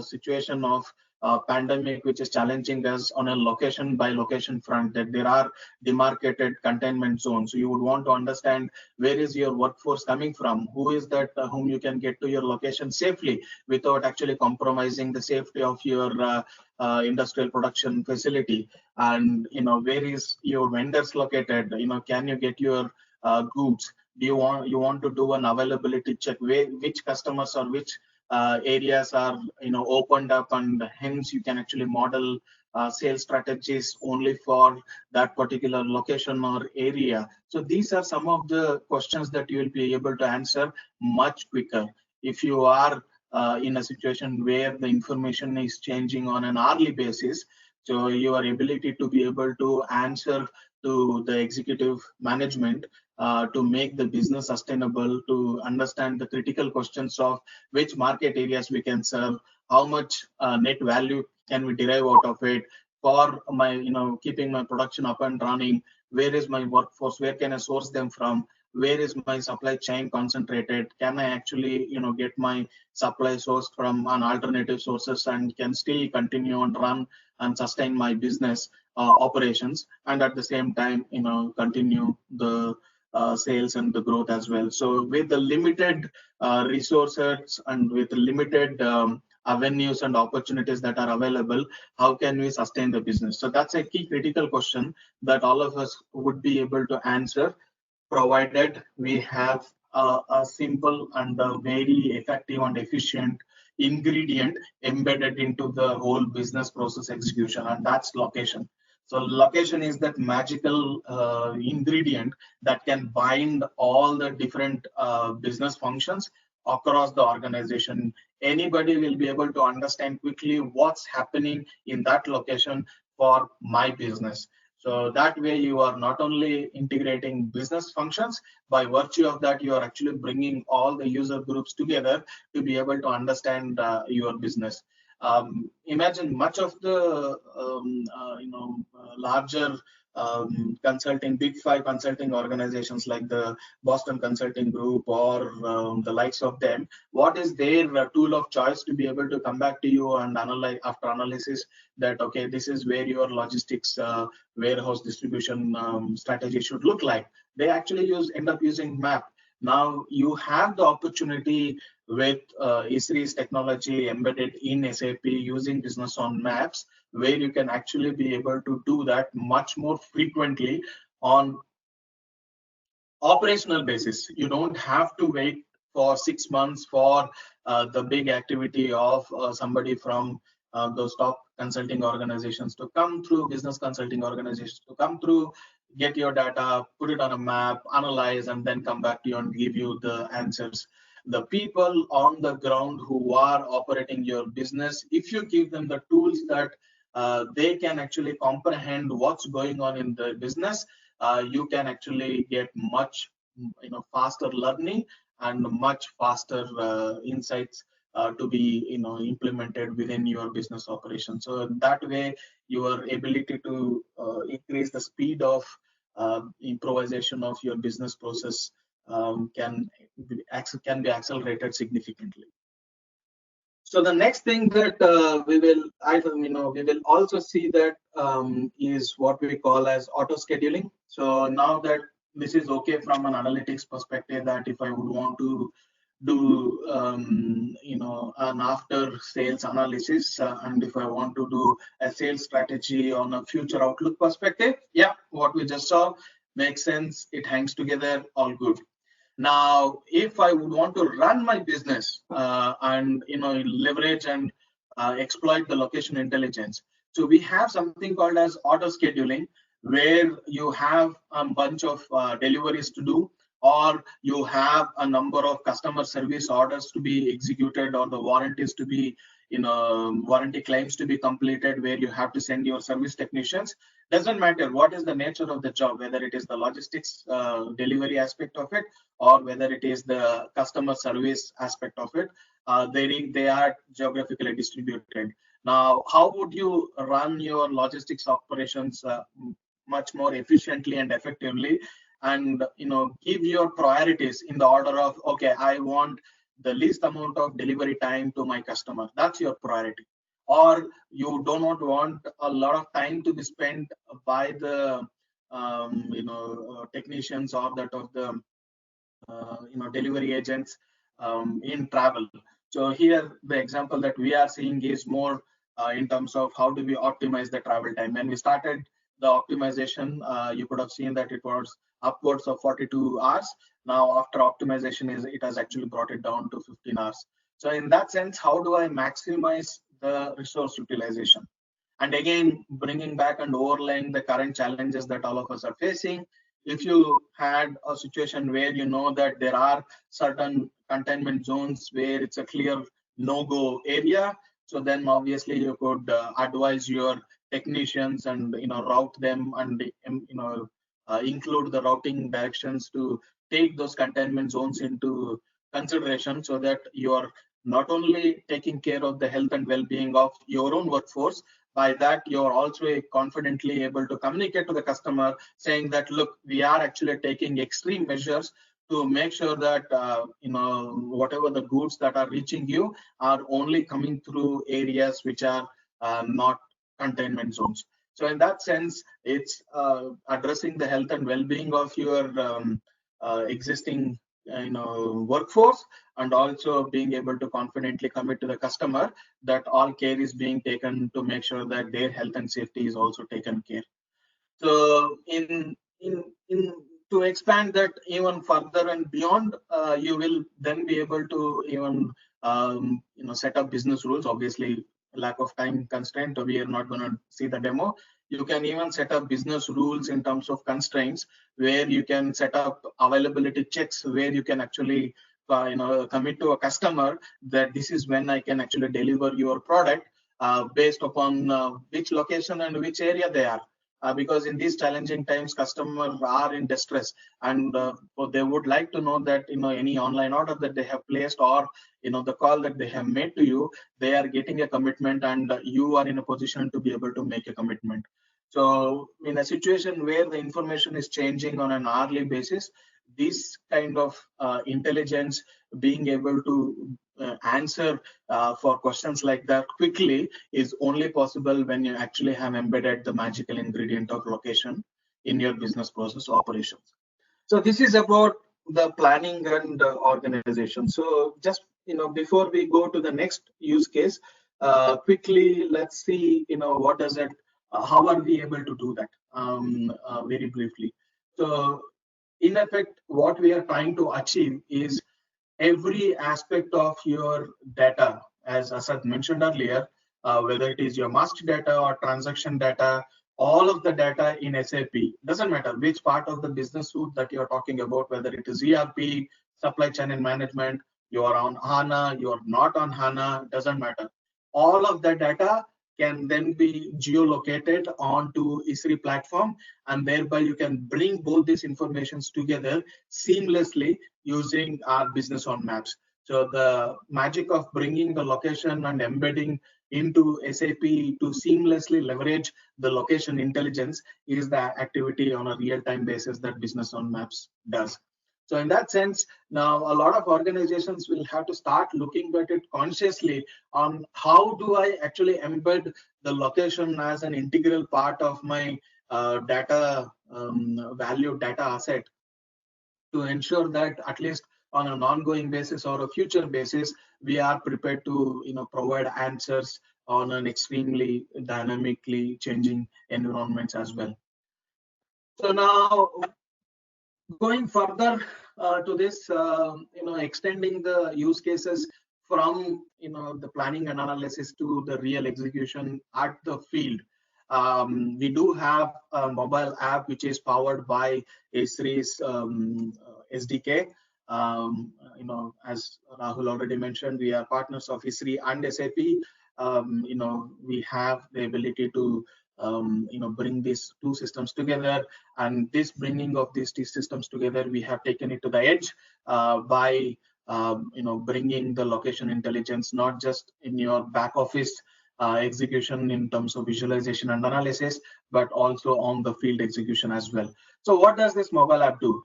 situation of pandemic which is challenging us on a location by location front, that there are demarcated containment zones. So you would want to understand where is your workforce coming from, who is that whom you can get to your location safely without actually compromising the safety of your industrial production facility, and where is your vendors located, can you get your goods. Do you want to do an availability check, which customers or which areas are opened up, and hence you can actually model sales strategies only for that particular location or area. So these are some of the questions that you will be able to answer much quicker if you are in a situation where the information is changing on an hourly basis. So your ability to be able to answer to the executive management to make the business sustainable, to understand the critical questions of which market areas we can serve, how much net value can we derive out of it, for my keeping my production up and running, where is my workforce, where can I source them from, where is my supply chain concentrated, can I actually get my supply sourced from an alternative sources and can still continue and run and sustain my business operations, and at the same time continue the sales and the growth as well. So with the limited resources and with limited avenues and opportunities that are available, how can we sustain the business? So that's a key critical question that all of us would be able to answer, provided we have a simple and a very effective and efficient ingredient embedded into the whole business process execution, and that's location. So location is that magical ingredient that can bind all the different business functions across the organization. Anybody will be able to understand quickly what's happening in that location for my business. So that way you are not only integrating business functions, by virtue of that you are actually bringing all the user groups together to be able to understand your business. Imagine much of the larger consulting, big five consulting organizations like the Boston Consulting Group or the likes of them. What is their tool of choice to be able to come back to you and analyze after analysis that, okay, this is where your logistics warehouse distribution strategy should look like? They actually end up using MAP. Now you have the opportunity with Esri's technology embedded in SAP using business on maps, where you can actually be able to do that much more frequently on operational basis. You don't have to wait for 6 months for the big activity of somebody from those top consulting organizations to come through, business consulting organizations to come through, get your data, put it on a map, analyze, and then come back to you and give you the answers. The people on the ground who are operating your business, if you give them the tools that they can actually comprehend what's going on in the business, you can actually get much faster learning and much faster insights to be implemented within your business operation. So that way your ability to increase the speed of improvisation of your business process can be accelerated significantly. So the next thing that we will also see that is what we call as auto scheduling. So now that this is okay from an analytics perspective, that if I would want to do an after sales analysis and if I want to do a sales strategy on a future outlook perspective, yeah, what we just saw makes sense. It hangs together, all good. Now, if I would want to run my business and leverage and exploit the location intelligence, so we have something called as auto scheduling, where you have a bunch of deliveries to do, or you have a number of customer service orders to be executed, or the warranties to be warranty claims to be completed, where you have to send your service technicians. Doesn't matter what is the nature of the job, whether it is the logistics delivery aspect of it, or whether it is the customer service aspect of it. They are geographically distributed. Now, how would you run your logistics operations much more efficiently and effectively, and give your priorities in the order of, okay, I want the least amount of delivery time to my customer. That's your priority. Or you do not want a lot of time to be spent by the technicians or that of the delivery agents in travel. So here the example that we are seeing is more in terms of how do we optimize the travel time. When we started the optimization, you could have seen that it was upwards of 42 hours. Now after optimization, it has actually brought it down to 15 hours. So in that sense, how do I maximize the resource utilization? And again, bringing back and overlaying the current challenges that all of us are facing. If you had a situation where you know that there are certain containment zones where it's a clear no-go area, so then obviously you could advise your technicians and route them, and include the routing directions to take those containment zones into consideration, so that you are not only taking care of the health and well-being of your own workforce. By that, you're also confidently able to communicate to the customer saying that, look, we are actually taking extreme measures to make sure that whatever the goods that are reaching you are only coming through areas which are not containment zones. So in that sense, it's addressing the health and well-being of your existing workforce, and also being able to confidently commit to the customer that all care is being taken to make sure that their health and safety is also taken care. So in to expand that even further and beyond, you will then be able to even set up business rules. Obviously, lack of time constraint, we are not going to see the demo. You can even set up business rules in terms of constraints, where you can set up availability checks, where you can actually commit to a customer that this is when I can actually deliver your product, based upon which location and which area they are. Because in these challenging times, customers are in distress, and they would like to know that any online order that they have placed, or the call that they have made to you, they are getting a commitment, and you are in a position to be able to make a commitment. So in a situation where the information is changing on an hourly basis, this kind of intelligence, being able to answer for questions like that quickly, is only possible when you actually have embedded the magical ingredient of location in your business process operations. So this is about the planning and organization. So just before we go to the next use case, quickly let's see what does it, how are we able to do that very briefly. So in effect, what we are trying to achieve is every aspect of your data, as Asad mentioned earlier, whether it is your master data or transaction data, all of the data in SAP, doesn't matter which part of the business suite that you're talking about, whether it is ERP, supply chain and management, you are on HANA, you are not on HANA, doesn't matter. All of the data can then be geolocated onto Esri platform, and thereby you can bring both these informations together seamlessly using our business on maps. So the magic of bringing the location and embedding into SAP to seamlessly leverage the location intelligence is the activity on a real-time basis that business on maps does. So in that sense, now a lot of organizations will have to start looking at it consciously on how do I actually embed the location as an integral part of my data value data asset, to ensure that at least on an ongoing basis or a future basis, we are prepared to provide answers on an extremely dynamically changing environments as well. So now, going further to this, extending the use cases from the planning and analysis to the real execution at the field. We do have a mobile app which is powered by Esri's SDK. As Rahul already mentioned, we are partners of Esri and SAP. we have the ability to bring these two systems together. And this bringing of these two systems together, we have taken it to the edge by bringing the location intelligence not just in your back office execution in terms of visualization and analysis, but also on the field execution as well. So what does this mobile app do,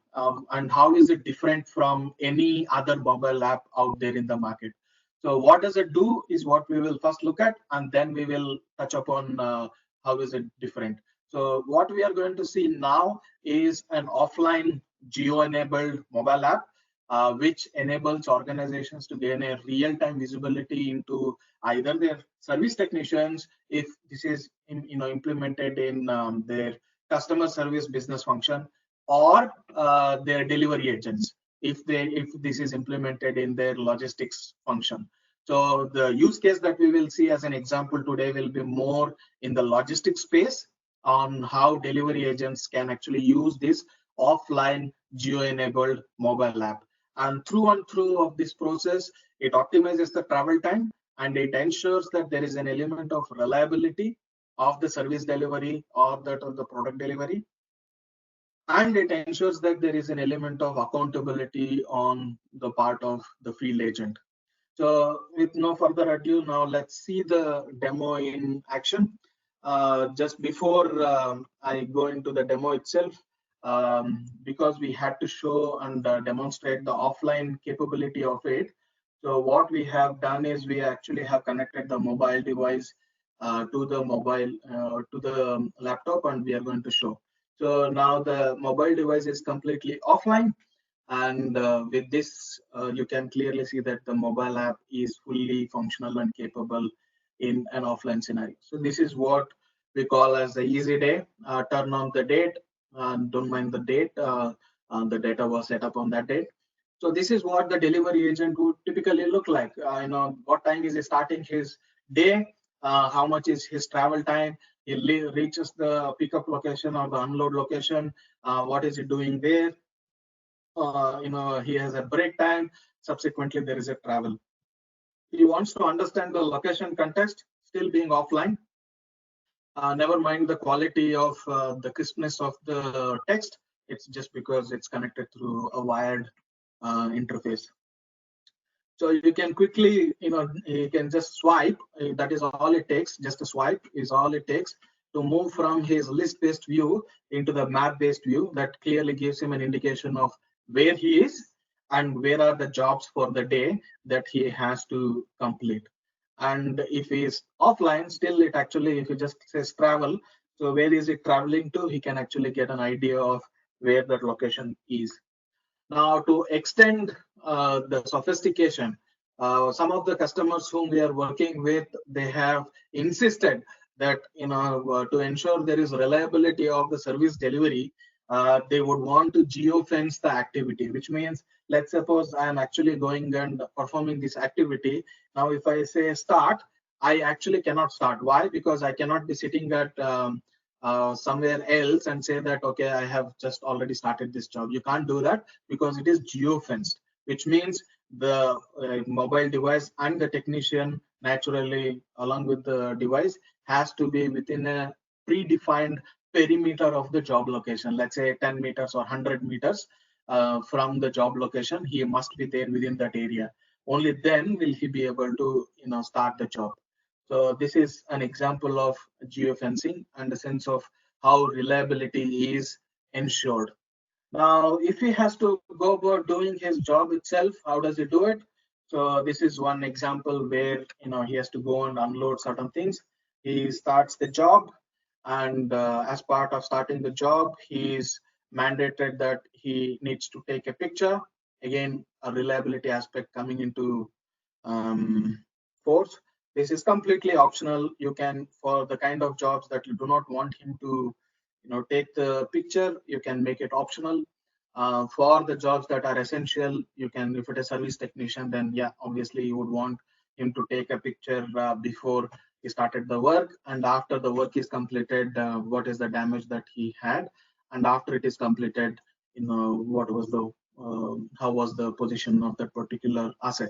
and how is it different from any other mobile app out there in the market? So what does it do is what we will first look at, and then we will touch upon how is it different. So what we are going to see now is an offline geo-enabled mobile app, which enables organizations to gain a real-time visibility into either their service technicians, if this is implemented in their customer service business function, or their delivery agents, if this is implemented in their logistics function. So the use case that we will see as an example today will be more in the logistics space on how delivery agents can actually use this offline geo-enabled mobile app. And through and through of this process, it optimizes the travel time, and it ensures that there is an element of reliability of the service delivery or that of the product delivery. And it ensures that there is an element of accountability on the part of the field agent. So with no further ado, now let's see the demo in action. Just before I go into the demo itself, because we had to show and demonstrate the offline capability of it. So what we have done is we actually have connected the mobile device to the laptop, and we are going to show. So now the mobile device is completely offline. And with this, you can clearly see that the mobile app is fully functional and capable in an offline scenario. So this is what we call as the easy day. Turn on the date, don't mind the date. The data was set up on that date. So this is what the delivery agent would typically look like. What time is he starting his day? How much is his travel time? He reaches the pickup location or the unload location. What is he doing there? He has a break time. Subsequently, there is a travel. He wants to understand the location context, still being offline. Never mind the quality of the crispness of the text. It's just because it's connected through a wired interface. So you can quickly, you can just swipe. That is all it takes. Just a swipe is all it takes to move from his list-based view into the map-based view. That clearly gives him an indication of where he is and where are the jobs for the day that he has to complete. And if he is offline, still it actually, if he just says travel, so where is it traveling to, he can actually get an idea of where that location is. Now, to extend the sophistication, some of the customers whom we are working with, they have insisted that to ensure there is reliability of the service delivery, they would want to geofence the activity, which means, let's suppose I am actually going and performing this activity. Now, if I say start, I actually cannot start. Why? Because I cannot be sitting at somewhere else and say that, okay, I have just already started this job. You can't do that because it is geofenced, which means the mobile device and the technician naturally, along with the device, has to be within a predefined perimeter of the job location. Let's say 10 meters or 100 meters from the job location, he must be there within that area. Only then will he be able to start the job. So this is an example of geofencing and the sense of how reliability is ensured. Now, if he has to go about doing his job itself, how does he do it? So this is one example where he has to go and unload certain things. He starts the job, and as part of starting the job, he is mandated that he needs to take a picture. Again, a reliability aspect coming into force. This is completely optional. You can, for the kind of jobs that you do not want him to take the picture, you can make it optional. For the jobs that are essential, you can, if it is a service technician, then yeah, obviously you would want him to take a picture before he started the work, and after the work is completed, what is the damage that he had, and after it is completed, what was the how was the position of that particular asset.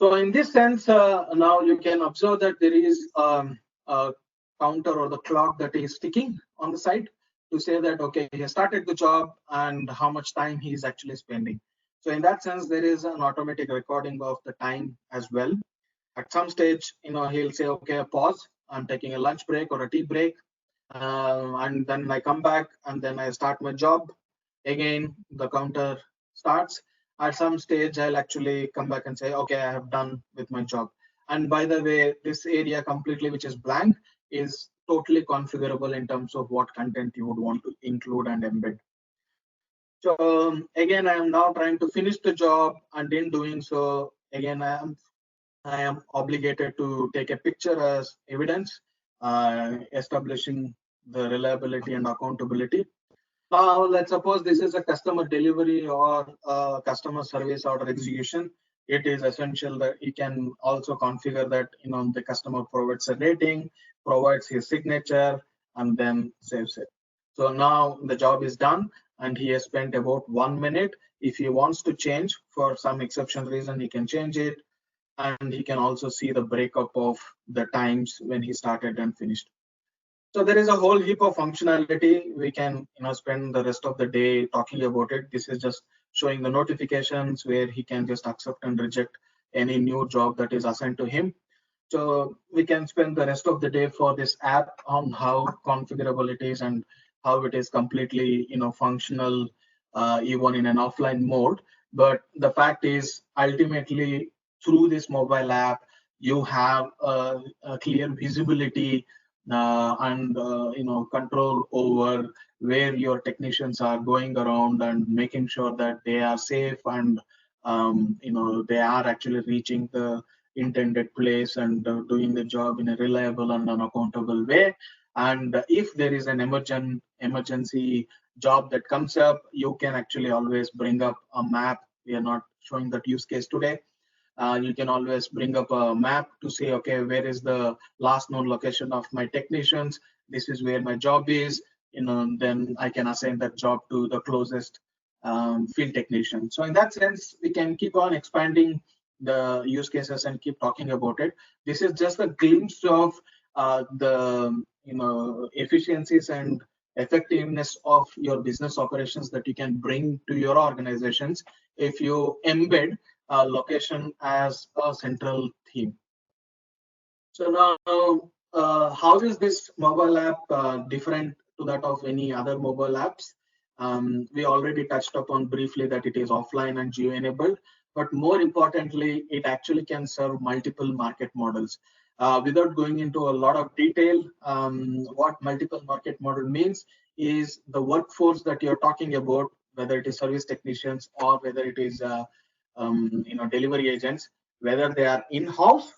So in this sense, now you can observe that there is a counter or the clock that is ticking on the side to say that, okay, he has started the job and how much time he is actually spending. So in that sense, there is an automatic recording of the time as well. At some stage, he'll say, okay, pause, I'm taking a lunch break or a tea break. And then I come back and then I start my job. Again, the counter starts. At some stage, I'll actually come back and say, okay, I have done with my job. And by the way, this area completely, which is blank, is totally configurable in terms of what content you would want to include and embed. So again, I am now trying to finish the job, and in doing so, again, I am obligated to take a picture as evidence, establishing the reliability and accountability. Now, let's suppose this is a customer delivery or customer service order execution. It is essential that you can also configure that the customer provides a rating, provides his signature, and then saves it. So now the job is done, and he has spent about 1 minute. If he wants to change for some exception reason, he can change it, and he can also see the breakup of the times when he started and finished. So there is a whole heap of functionality. We can spend the rest of the day talking about it. This is just showing the notifications where he can just accept and reject any new job that is assigned to him. So we can spend the rest of the day for this app on how configurable it is and how it is completely functional even in an offline mode. But the fact is, ultimately, through this mobile app, you have a clear visibility and control over where your technicians are going around and making sure that they are safe and they are actually reaching the intended place and doing the job in a reliable and an accountable way. And if there is an emergency job that comes up, you can actually always bring up a map. We are not showing that use case today. You can always bring up a map to say, okay, where is the last known location of my technicians? This is where my job is. Then I can assign that job to the closest field technician. So in that sense, we can keep on expanding the use cases and keep talking about it. This is just a glimpse of the efficiencies and effectiveness of your business operations that you can bring to your organizations if you embed location as a central theme. So now, how is this mobile app different to that of any other mobile apps? We already touched upon briefly that it is offline and geo-enabled, but more importantly, it actually can serve multiple market models. Without going into a lot of detail, what multiple market model means is the workforce that you're talking about, whether it is service technicians or whether it is delivery agents, whether they are in-house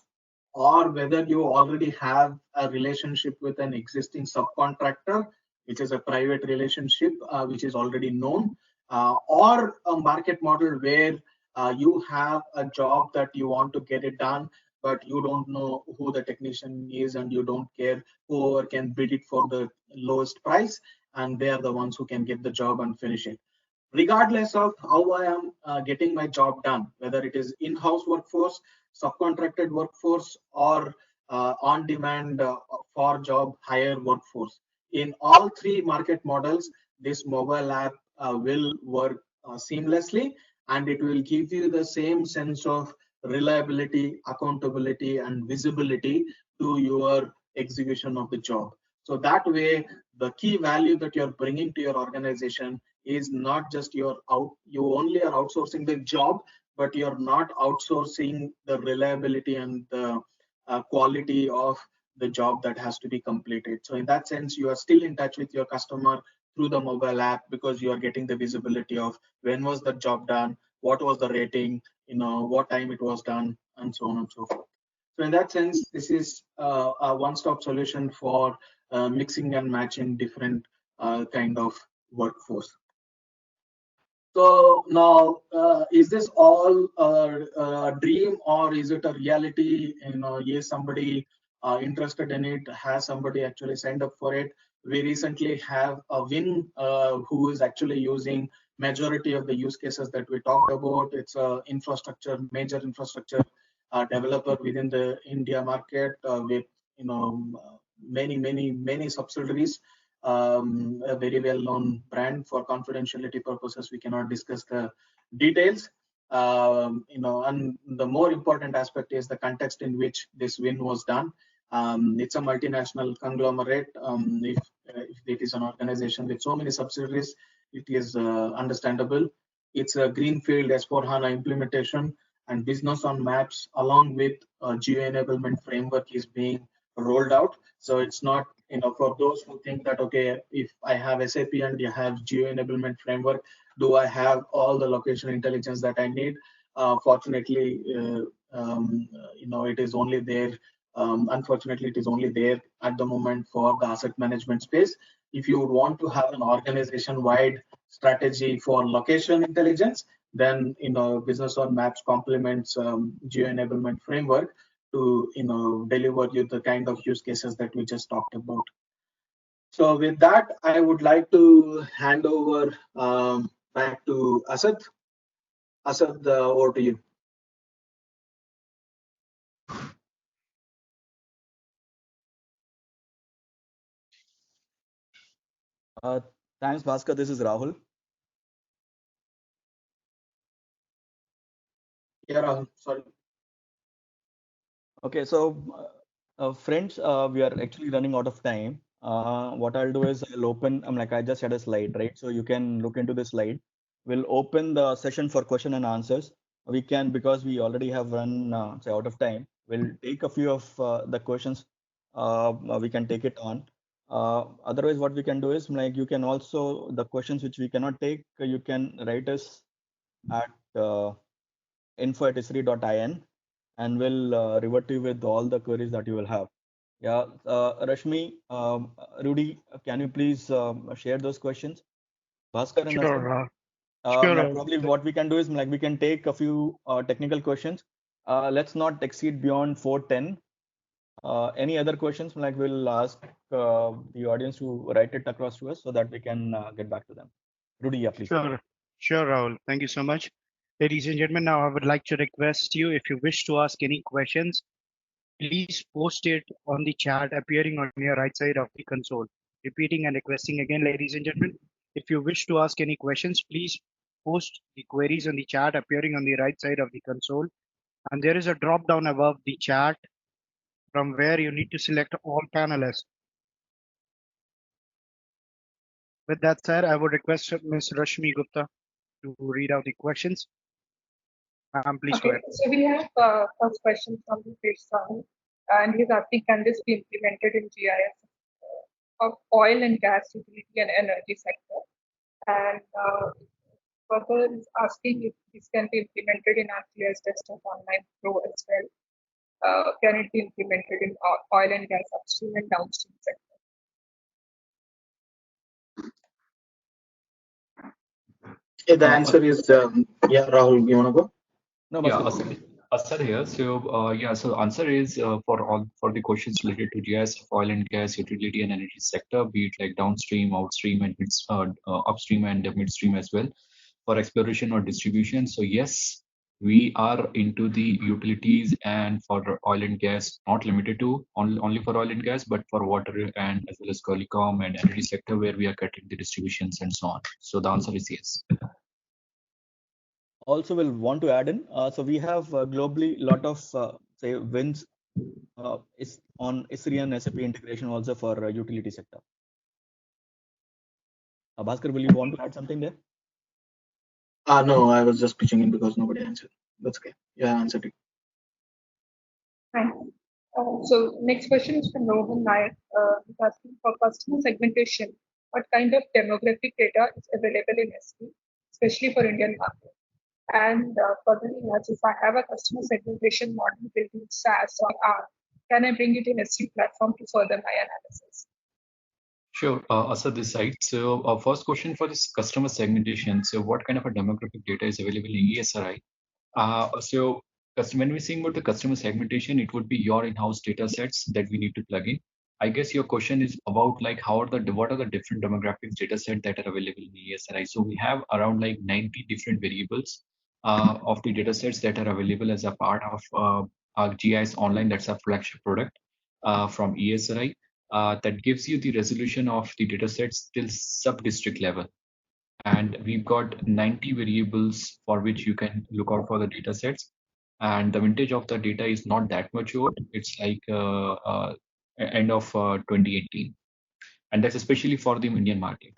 or whether you already have a relationship with an existing subcontractor, which is a private relationship, which is already known, or a market model where you have a job that you want to get it done, but you don't know who the technician is and you don't care whoever can bid it for the lowest price, and they are the ones who can get the job and finish it. Regardless of how I am getting my job done, whether it is in-house workforce, subcontracted workforce, or on-demand for job hire workforce. In all three market models, this mobile app will work seamlessly, and it will give you the same sense of reliability, accountability, and visibility to your execution of the job. So that way, the key value that you're bringing to your organization is not just you only are outsourcing the job, but you're not outsourcing the reliability and the quality of the job that has to be completed. So in that sense, you are still in touch with your customer through the mobile app because you are getting the visibility of when was the job done, what was the rating, what time it was done, and so on and so forth. So in that sense, this is a one-stop solution for mixing and matching different kind of workforce. So now, is this all a dream or is it a reality? Is somebody interested in it? Has somebody actually signed up for it? We recently have a win who is actually using majority of the use cases that we talked about. It's a infrastructure, major infrastructure developer within the India market with many subsidiaries. A very well-known brand. For confidentiality purposes, we cannot discuss the details. And the more important aspect is the context in which this win was done. It's a multinational conglomerate. If it is an organization with so many subsidiaries, it is understandable. It's a greenfield S4HANA implementation, and business on maps along with geo enablement framework is being rolled out. So it's not, for those who think that, okay, if I have SAP and you have geo enablement framework, do I have all the location intelligence that I need? Fortunately, it is only there. Unfortunately, it is only there at the moment for the asset management space. If you would want to have an organization-wide strategy for location intelligence, then business on maps complements geo enablement framework to deliver you the kind of use cases that we just talked about. So with that, I would like to hand over back to Asad. Asad, over to you. Thanks, Bhaskar. This is Rahul. Yeah, Rahul, sorry. Okay, so friends, we are actually running out of time. What I'll do is I'll open, I just had a slide, right? So you can look into the slide. We'll open the session for question and answers. We can, because we already have run say out of time, we'll take a few of the questions. We can take it on. Otherwise, what we can do is you can also, the questions which we cannot take, you can write us at info@esri.in, and we'll revert to you with all the queries that you will have. Yeah, Rashmi, Rudy, can you please share those questions? Bhaskar and Sure. probably what we can do is we can take a few technical questions. Let's not exceed beyond 4:10. Any other questions? We'll ask the audience to write it across to us so that we can get back to them. Rudy, yeah, please. Sure, Rahul. Thank you so much. Ladies and gentlemen, now I would like to request you, if you wish to ask any questions, please post it on the chat appearing on your right side of the console. Repeating and requesting again, ladies and gentlemen, if you wish to ask any questions, please post the queries on the chat appearing on the right side of the console. And there is a drop down above the chat from where you need to select all panelists. With that said, I would request Ms. Rashmi Gupta to read out the questions. Please go ahead. So we have first question from Rahul, and he's asking, can this be implemented in GIS of oil and gas, utility and energy sector? And further is asking if this can be implemented in ArcGIS Desktop Online Pro as well. Can it be implemented in oil and gas upstream and downstream sector? Yeah, the answer is yeah, Rahul, you want to go? No, yeah, Asad here. So answer is for the questions related to GIS of oil and gas, utility and energy sector, be it like downstream, upstream, and upstream and midstream as well, for exploration or distribution. So yes, we are into the utilities and for oil and gas, not limited to only for oil and gas, but for water and as well as telecom and energy sector, where we are cutting the distributions and so on. So the answer is yes. Also, we'll want to add in. So we have globally a lot of say wins is on Esri and SAP integration also for utility sector. Bhaskar, will you want to add something there? No, I was just pitching in because nobody answered. That's okay. Yeah, I answered it. Thanks. So next question is from Rohan Nayak. He's asking for customer segmentation. What kind of demographic data is available in Esri, especially for Indian market? And further, if I have a customer segmentation model built in SAS or R, can I bring it in Esri platform to further my analysis? Sure, Asad this side. So first question for this customer segmentation. So what kind of a demographic data is available in ESRI? So when we're saying about the customer segmentation, it would be your in-house data sets that we need to plug in. I guess your question is about what are the different demographics data set that are available in ESRI. So we have around 90 different variables of the data sets that are available as a part of GIS Online. That's our flagship product from ESRI that gives you the resolution of the data sets till sub-district level. And we've got 90 variables for which you can look out for the data sets. And the vintage of the data is not that much old. It's like end of 2018. And that's especially for the Indian market.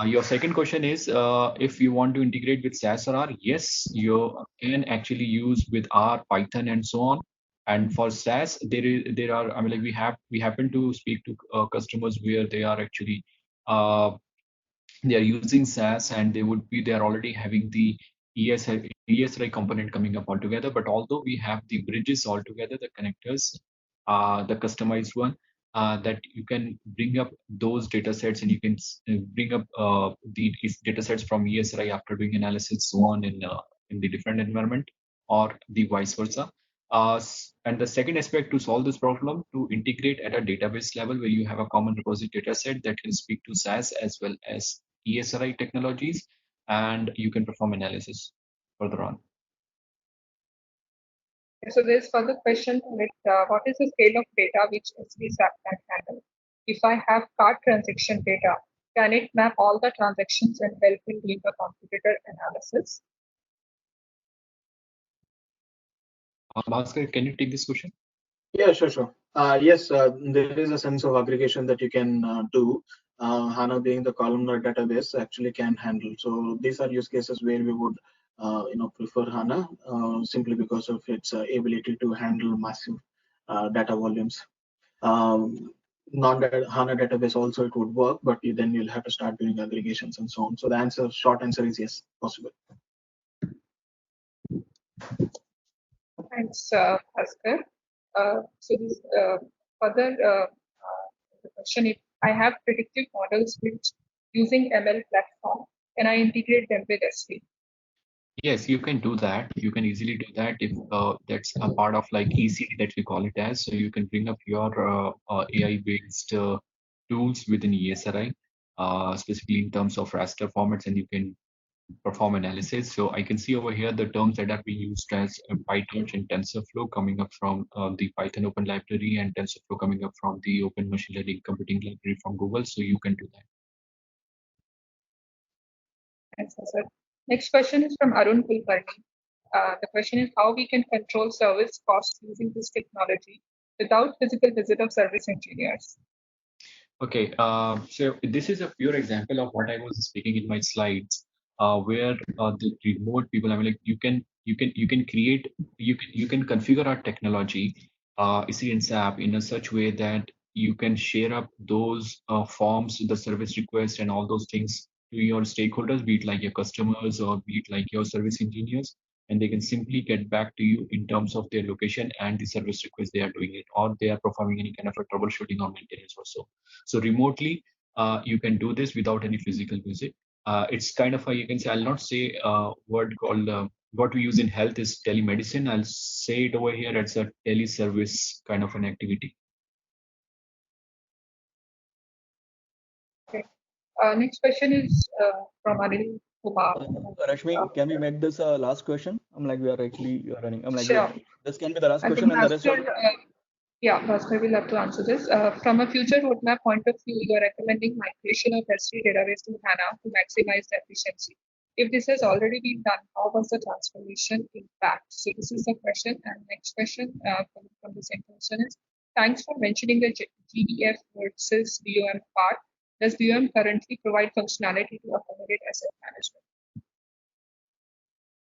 Your second question is if you want to integrate with SAS or R, yes, you can actually use with R, Python, and so on. And for SAS, there are I mean, like we happen to speak to customers where they are actually they are using SAS and they are already having the ESRI component coming up altogether. But although we have the bridges altogether, the connectors, the customized one, that you can bring up those data sets and you can bring up the data sets from ESRI after doing analysis so on in the different environment or the vice versa. And the second aspect to solve this problem, to integrate at a database level where you have a common repository data set that can speak to SAS as well as ESRI technologies, and you can perform analysis further on. So there's further question to it. What is the scale of data which SV SAP can handle? If I have card transaction data, can it map all the transactions and help in doing a computer analysis? Bhaskar, can you take this question? Yeah, sure. Yes, there is a sense of aggregation that you can do. HANA being the columnar database actually can handle. So these are use cases where we would prefer HANA simply because of its ability to handle massive data volumes. Non-HANA database also it would work, but then you'll have to start doing aggregations and so on. So the short answer is yes, possible. Thanks, Bhaskar. So this further the question: if I have predictive models which using ML platform, can I integrate them with SV? Yes, you can do that. You can easily do that if that's a part of like ECD that we call it as. So you can bring up your AI-based tools within ESRI, specifically in terms of raster formats, and you can perform analysis. So I can see over here the terms that are being used as PyTorch and TensorFlow coming up from the Python Open Library and TensorFlow coming up from the Open Machine Learning Computing Library from Google. So you can do that. Thanks, sir. Next question is from Arun Kulkarni. The question is how we can control service costs using this technology without physical visit of service engineers. Okay, so this is a pure example of what I was speaking in my slides, where the remote people, I mean, like you can create, you can configure our technology, in SAP in a such way that you can share up those forms, the service request, and all those things to your stakeholders, be it like your customers or be it like your service engineers, and they can simply get back to you in terms of their location and the service request they are doing it, or they are performing any kind of a troubleshooting or maintenance or so. So remotely, you can do this without any physical visit. It's kind of you can say, I'll not say a word called, what we use in health is telemedicine. I'll say it over here as a teleservice kind of an activity. Okay. Next question is from Anil Kumar. Rashmi, can we make this a last question? I'm like, we are actually running. I'm like, sure. This can be the last question, and the rest of. Yeah, Bhaskar will have to answer this. From a future roadmap point of view, you are recommending migration of S3 database to HANA to maximize the efficiency. If this has already been done, how was the transformation impact? So this is the question. And next question from the same person is, thanks for mentioning the GDF versus BOM part. Does BOM currently provide functionality to accommodate asset management?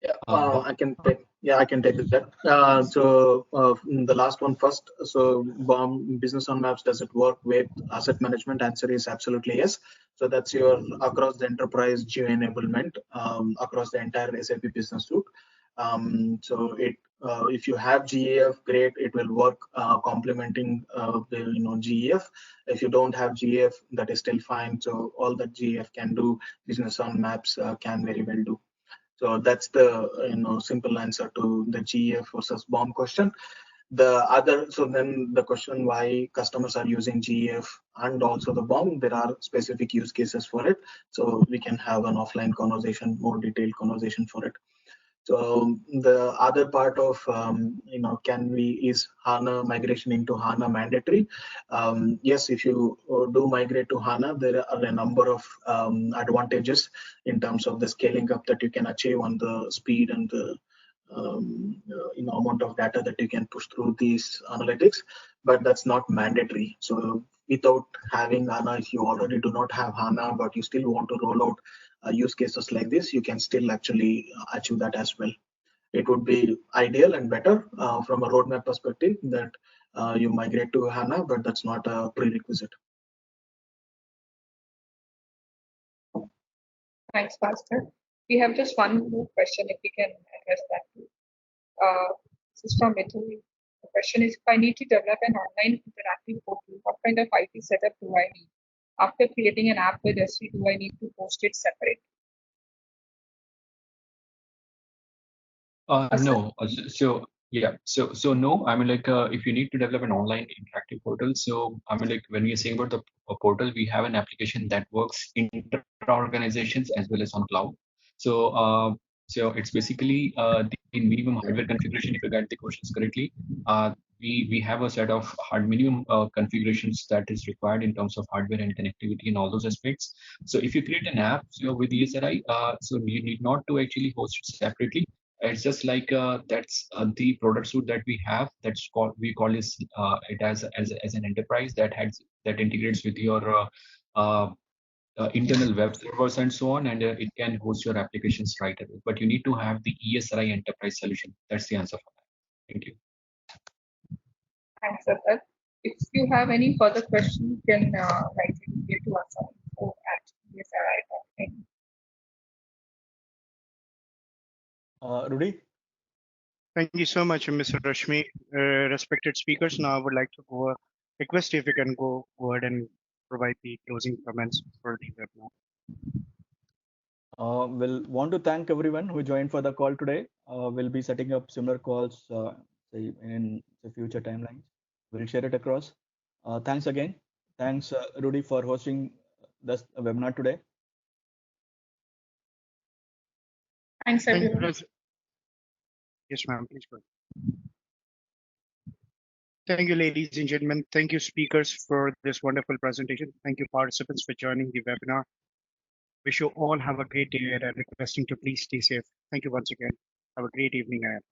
I can take that. So the last one first. So BOM business on maps, does it work with asset management? Answer is absolutely yes. So that's your across the enterprise geo enablement across the entire SAP business suite. So if you have GEF, great, it will work complementing the GEF. If you don't have GEF, that is still fine. So all that GEF can do, business on maps can very well do. So that's the simple answer to the GEF versus BOM question. So then the question why customers are using GEF and also the BOM, there are specific use cases for it. So we can have an offline conversation, more detailed conversation for it. So the other part of is HANA migration into HANA mandatory? Yes, if you do migrate to HANA, there are a number of advantages in terms of the scaling up that you can achieve on the speed and the amount of data that you can push through these analytics, but that's not mandatory. So without having HANA, if you already do not have HANA, but you still want to roll out use cases like this, you can still actually achieve that as well. It would be ideal and better from a roadmap perspective that you migrate to HANA, but that's not a prerequisite. Thanks, Pastor. We have just one more question, if we can address that too. This is from Italy. The question is, if I need to develop an online interactive portal, what kind of IT setup do I need? After creating an app with S3, do I need to host it separate? No. So no. I mean, like, if you need to develop an online interactive portal, so I mean, like, when we are saying about the portal, we have an application that works intra-organizations as well as on cloud. So it's basically the minimum hardware configuration. If you get the questions correctly, we have a set of minimum configurations that is required in terms of hardware and connectivity and all those aspects. So if you create an app, with ESRI, so you need not to actually host it separately. It's just like that's the product suite that we have. That's called, we call it as an enterprise that integrates with your internal web servers and so on, and it can host your applications right away. But you need to have the ESRI enterprise solution. That's the answer for that. Thank you. Thanks, Atal. If you have any further questions, you can write it here to us on info@esri.in. Rudy? Thank you so much, Mr. Rashmi. Respected speakers, now I would like to request if you can go ahead and provide the closing comments for the webinar. We'll want to thank everyone who joined for the call today. We'll be setting up similar calls in the future timelines. We'll share it across. Thanks again. Thanks, Rudy, for hosting this webinar today. Thanks, everyone. Yes, ma'am, please go ahead. Thank you, ladies and gentlemen. Thank you, speakers, for this wonderful presentation. Thank you, participants, for joining the webinar. Wish you all have a great day and requesting to please stay safe. Thank you once again. Have a great evening ahead.